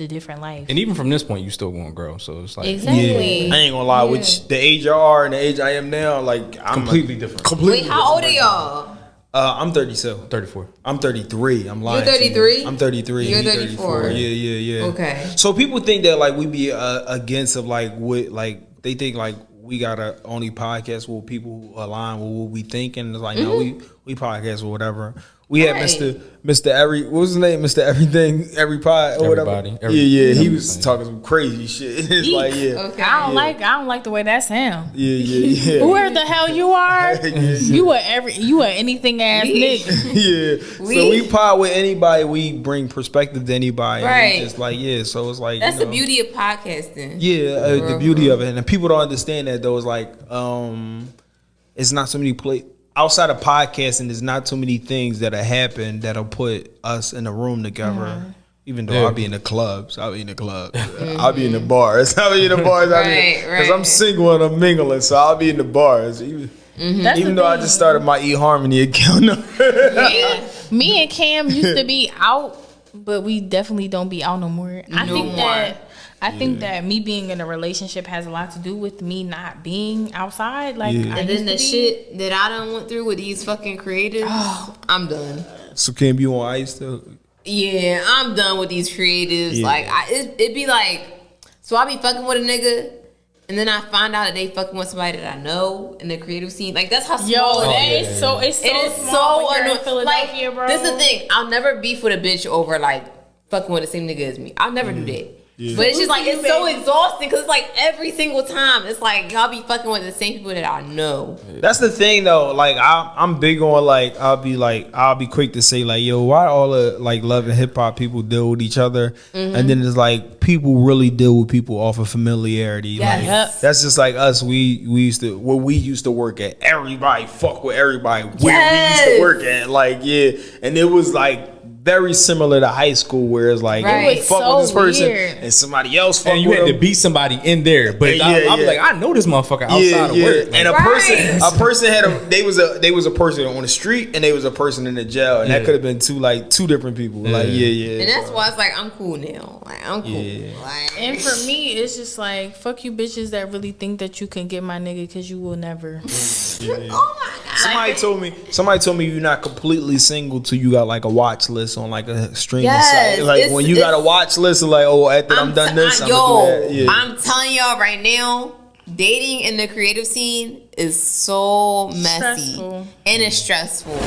[SPEAKER 3] a different life.
[SPEAKER 1] And even from this point, you still want to grow. So it's like
[SPEAKER 3] Exactly.
[SPEAKER 2] I ain't gonna lie. Which the age you are and the age I am now, like I'm
[SPEAKER 1] completely different.
[SPEAKER 2] Completely.
[SPEAKER 4] Wait, how old are y'all?
[SPEAKER 2] I'm 37.
[SPEAKER 1] 34.
[SPEAKER 2] I'm 33. I'm lying.
[SPEAKER 4] You're 33?
[SPEAKER 2] I'm 33.
[SPEAKER 4] You're
[SPEAKER 2] He
[SPEAKER 4] 34.
[SPEAKER 2] Yeah.
[SPEAKER 4] Okay.
[SPEAKER 2] So people think that like we be against of like what like they think like we gotta only podcast with people who align with what we think, and it's like no, we podcast or whatever. We had Mr. Every, what was his name? Mr. Everything, Every Pod or
[SPEAKER 1] Everybody,
[SPEAKER 2] whatever. He was talking some crazy shit. It's like
[SPEAKER 4] Okay.
[SPEAKER 3] I don't like the way that sounds.
[SPEAKER 2] Yeah.
[SPEAKER 3] Whoever the hell you are, you are anything ass nigga.
[SPEAKER 2] So we pod with anybody. We bring perspective to anybody.
[SPEAKER 4] Right.
[SPEAKER 2] Just like so it's like
[SPEAKER 4] that's the beauty of podcasting.
[SPEAKER 2] Yeah, the beauty of it, and people don't understand that though. It's like it's not so many outside of podcasting. There's not too many things that'll happen that'll put us in a room together. Even though I'll be in the clubs, I'll be in the bars, because I'm single and I'm mingling, so I'll be in the bars. Even though I just started my eHarmony account.
[SPEAKER 3] Me and Cam used to be out, but we definitely don't be out no more. I think that me being in a relationship has a lot to do with me not being outside. Like,
[SPEAKER 4] and then the shit that I done went through with these fucking creatives, I'm done.
[SPEAKER 2] So Cam, you on ice though?
[SPEAKER 4] Yeah, I'm done with these creatives.
[SPEAKER 2] Yeah.
[SPEAKER 4] Like, it'd be like, so I be fucking with a nigga, and then I find out that they fucking with somebody that I know in the creative scene. Like, that's how small it is.
[SPEAKER 3] So it's so annoying in Philadelphia,
[SPEAKER 4] like,
[SPEAKER 3] bro.
[SPEAKER 4] This is the thing. I'll never beef with a bitch over like fucking with the same nigga as me. I'll never do that. Yeah. But it's just like, it's so exhausting because it's like every single time it's like y'all be fucking with the same people that I know.
[SPEAKER 2] That's the thing though. Like I'm big on like I'll be quick to say like, yo, why all the like love and hip hop people deal with each other, and then it's like people really deal with people off of familiarity.
[SPEAKER 4] Yes.
[SPEAKER 2] Like that's just like us. We used to work at. Everybody fuck with everybody where we used to work at. Like and it was like very similar to high school, where it's like
[SPEAKER 4] Right.
[SPEAKER 2] you fuck
[SPEAKER 3] So
[SPEAKER 2] with this person
[SPEAKER 3] weird.
[SPEAKER 2] and somebody else fuck
[SPEAKER 1] And you
[SPEAKER 2] with
[SPEAKER 1] had to
[SPEAKER 2] them.
[SPEAKER 1] beat somebody in there, but
[SPEAKER 2] Yeah,
[SPEAKER 1] I'm
[SPEAKER 2] yeah.
[SPEAKER 1] like, I know this motherfucker outside of work.
[SPEAKER 2] And
[SPEAKER 4] Right.
[SPEAKER 2] a person had they was a person on the street and they was a person in the jail, and that
[SPEAKER 1] Yeah.
[SPEAKER 2] could have been two different people. Like
[SPEAKER 4] And that's why it's like I'm cool now. Like I'm cool.
[SPEAKER 2] Yeah.
[SPEAKER 4] Like,
[SPEAKER 3] And for me, it's just like, fuck you bitches that really think that you can get my nigga, because you will never.
[SPEAKER 4] oh my god.
[SPEAKER 2] Somebody told me you're not completely single till you got like a watch list on like a streaming
[SPEAKER 4] Yes,
[SPEAKER 2] site. Like when you got a watch list of like, oh, after I'm done this, I'm gonna do that. Yeah.
[SPEAKER 4] I'm telling y'all right now, dating in the creative scene is so messy
[SPEAKER 3] Stressful.
[SPEAKER 4] and it's stressful.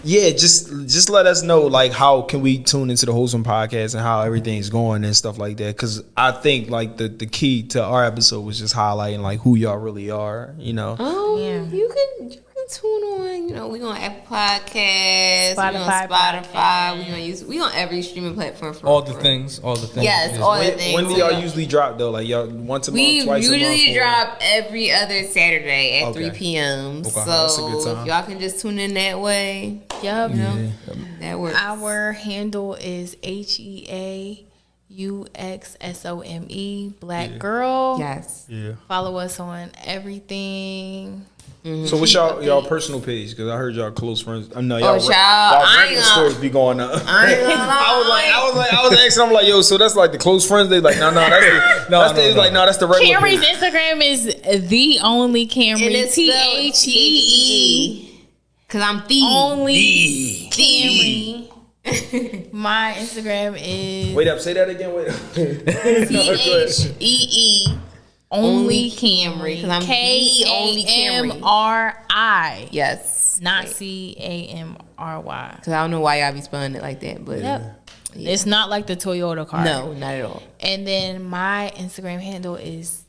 [SPEAKER 2] Yeah, just let us know like how can we tune into the Heauxsome Podcast and how everything's going and stuff like that. Because I think like the key to our episode was just highlighting like who y'all really are. You know.
[SPEAKER 3] Yeah.
[SPEAKER 4] You can tune on. You know, we on Apple Podcasts, we on
[SPEAKER 3] Spotify
[SPEAKER 4] Spotify, we on every streaming platform. For
[SPEAKER 1] all the things.
[SPEAKER 4] Yes,
[SPEAKER 1] Yeah.
[SPEAKER 4] all the things.
[SPEAKER 2] When do y'all usually drop though? Like y'all once a month,
[SPEAKER 4] We
[SPEAKER 2] twice a month?
[SPEAKER 4] usually
[SPEAKER 2] or-
[SPEAKER 4] drop every other Saturday at
[SPEAKER 2] Okay.
[SPEAKER 4] 3 p.m.
[SPEAKER 2] Okay,
[SPEAKER 4] So
[SPEAKER 2] that's a good time.
[SPEAKER 4] if y'all can just tune in that way,
[SPEAKER 3] Yup.
[SPEAKER 4] you know, that works.
[SPEAKER 3] Our handle is HEAUXSOME Black Girl.
[SPEAKER 4] Yes.
[SPEAKER 2] Yeah.
[SPEAKER 3] Follow us on everything.
[SPEAKER 2] So what's y'all personal page? Because I heard y'all close friends. I know y'all.
[SPEAKER 4] Oh, child, I ain't
[SPEAKER 2] regular
[SPEAKER 4] gonna-
[SPEAKER 2] stories be going up.
[SPEAKER 4] I ain't gonna lie.
[SPEAKER 2] I was asking. I'm like, yo, so that's like the close friends. They like, no, that's the,
[SPEAKER 1] No,
[SPEAKER 2] that's
[SPEAKER 1] no,
[SPEAKER 2] the, it's
[SPEAKER 1] no.
[SPEAKER 2] like, no, that's the regular.
[SPEAKER 3] Camry's
[SPEAKER 2] page.
[SPEAKER 3] Instagram is the only Camry.
[SPEAKER 4] And it's spelled
[SPEAKER 3] THEE.
[SPEAKER 4] Because I'm the
[SPEAKER 3] Only Camry. My Instagram is
[SPEAKER 2] Wait up, say that again. Wait up.
[SPEAKER 4] THEE.
[SPEAKER 3] only
[SPEAKER 4] Camry. Because I'm the only Camry.
[SPEAKER 3] KAMRI.
[SPEAKER 4] Yes.
[SPEAKER 3] Not CAMRY.
[SPEAKER 4] Because I don't know why y'all be spelling it like that, but
[SPEAKER 3] Yep. It's not like the Toyota car.
[SPEAKER 4] no, not at all.
[SPEAKER 3] And then my Instagram handle is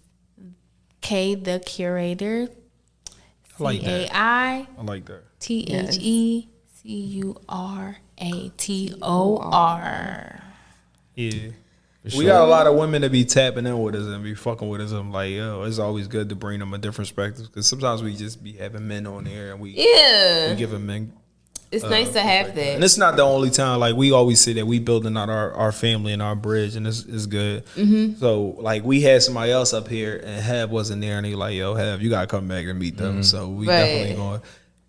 [SPEAKER 3] K the Curator.
[SPEAKER 2] I like that.
[SPEAKER 3] CAI
[SPEAKER 2] I like that.
[SPEAKER 3] THECURATOR.
[SPEAKER 2] Yeah.
[SPEAKER 1] For
[SPEAKER 2] We
[SPEAKER 1] sure.
[SPEAKER 2] got a lot of women that be tapping in with us and be fucking with us. I'm like, yo, it's always good to bring them a different perspective because sometimes we just be having men on there and we
[SPEAKER 4] Yeah.
[SPEAKER 2] give them men.
[SPEAKER 4] It's nice to have that.
[SPEAKER 2] And it's not the only time. Like we always say that we building out our family and our bridge, and it's good.
[SPEAKER 4] Mm-hmm.
[SPEAKER 2] So like we had somebody else up here, and Heb wasn't there, and he like, yo, Heb, you gotta come back and meet them. So we
[SPEAKER 4] Right.
[SPEAKER 2] definitely going.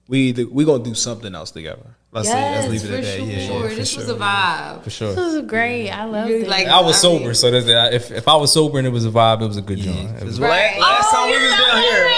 [SPEAKER 2] We gonna do something else together. Let's
[SPEAKER 4] Yes,
[SPEAKER 2] leave it
[SPEAKER 4] for
[SPEAKER 2] at that.
[SPEAKER 4] sure.
[SPEAKER 2] Yeah, for
[SPEAKER 4] This
[SPEAKER 2] sure.
[SPEAKER 4] was a vibe.
[SPEAKER 1] For sure.
[SPEAKER 3] This was great. I love
[SPEAKER 4] Really
[SPEAKER 3] it.
[SPEAKER 4] like-
[SPEAKER 1] I was
[SPEAKER 4] I
[SPEAKER 1] sober,
[SPEAKER 4] mean-
[SPEAKER 1] so that's that. If I was sober and it was a vibe, it was a good joint. It was-
[SPEAKER 4] Right.
[SPEAKER 2] Last time we was down here.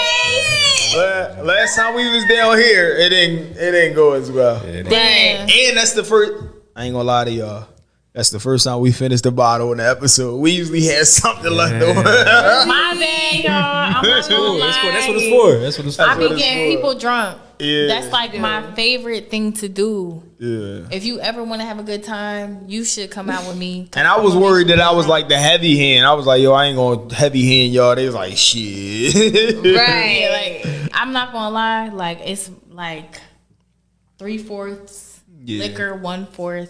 [SPEAKER 2] Last time we was down here, it didn't go as well.
[SPEAKER 1] Yeah,
[SPEAKER 3] Damn.
[SPEAKER 2] And that's the first. I ain't gonna lie to y'all. That's the first time we finished the bottle in the episode. We usually had something left over.
[SPEAKER 3] My bad, y'all. I'm not gonna
[SPEAKER 1] cool.
[SPEAKER 3] lie.
[SPEAKER 1] That's cool. That's what it's for. That's what it's for.
[SPEAKER 3] I be
[SPEAKER 2] what it's
[SPEAKER 3] getting
[SPEAKER 2] for.
[SPEAKER 3] people drunk.
[SPEAKER 2] Yeah.
[SPEAKER 3] That's like my favorite thing to do.
[SPEAKER 2] Yeah.
[SPEAKER 3] If you ever want to have a good time, you should come out with me.
[SPEAKER 2] And I was worried that I was like the heavy hand. I was like, yo, I ain't gonna heavy hand y'all. They was like, shit.
[SPEAKER 4] Right.
[SPEAKER 3] Yeah, like I'm not gonna lie, like it's like 3/4
[SPEAKER 2] Yeah.
[SPEAKER 3] liquor, 1/4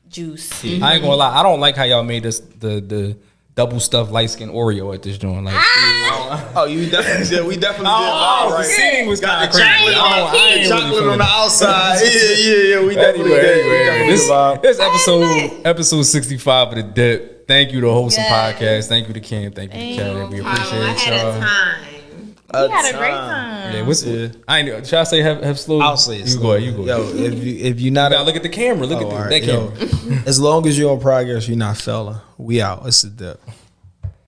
[SPEAKER 3] juice.
[SPEAKER 1] I ain't gonna lie. I don't like how y'all made this the double stuffed light skin Oreo at this joint. Like,
[SPEAKER 2] Oh, you definitely did. We definitely did.
[SPEAKER 1] oh,
[SPEAKER 2] All
[SPEAKER 1] the seating was
[SPEAKER 2] Got
[SPEAKER 1] kind
[SPEAKER 2] the
[SPEAKER 1] of crazy.
[SPEAKER 2] chocolate,
[SPEAKER 1] I ain't really
[SPEAKER 2] chocolate
[SPEAKER 1] feeling
[SPEAKER 2] on the
[SPEAKER 1] it.
[SPEAKER 2] outside. Yeah. We definitely did. We definitely
[SPEAKER 1] This,
[SPEAKER 2] did vibe.
[SPEAKER 1] this episode 65 of the Dip. Thank you to Heauxsome Podcast. Thank you to Kim. Thank you to Kelly. We
[SPEAKER 4] I
[SPEAKER 1] appreciate
[SPEAKER 4] had a
[SPEAKER 1] y'all.
[SPEAKER 4] time.
[SPEAKER 3] We had a great time.
[SPEAKER 1] Yeah, what's I ain't. Should I say have slow?
[SPEAKER 2] I'll say it.
[SPEAKER 1] You go ahead. You go.
[SPEAKER 2] Yo,
[SPEAKER 1] ahead.
[SPEAKER 2] if you not
[SPEAKER 1] Now look at the camera. Look at
[SPEAKER 2] all
[SPEAKER 1] that
[SPEAKER 2] right,
[SPEAKER 1] camera.
[SPEAKER 2] yo, as long as you're on progress, you're not fella. We out. It's the Dip.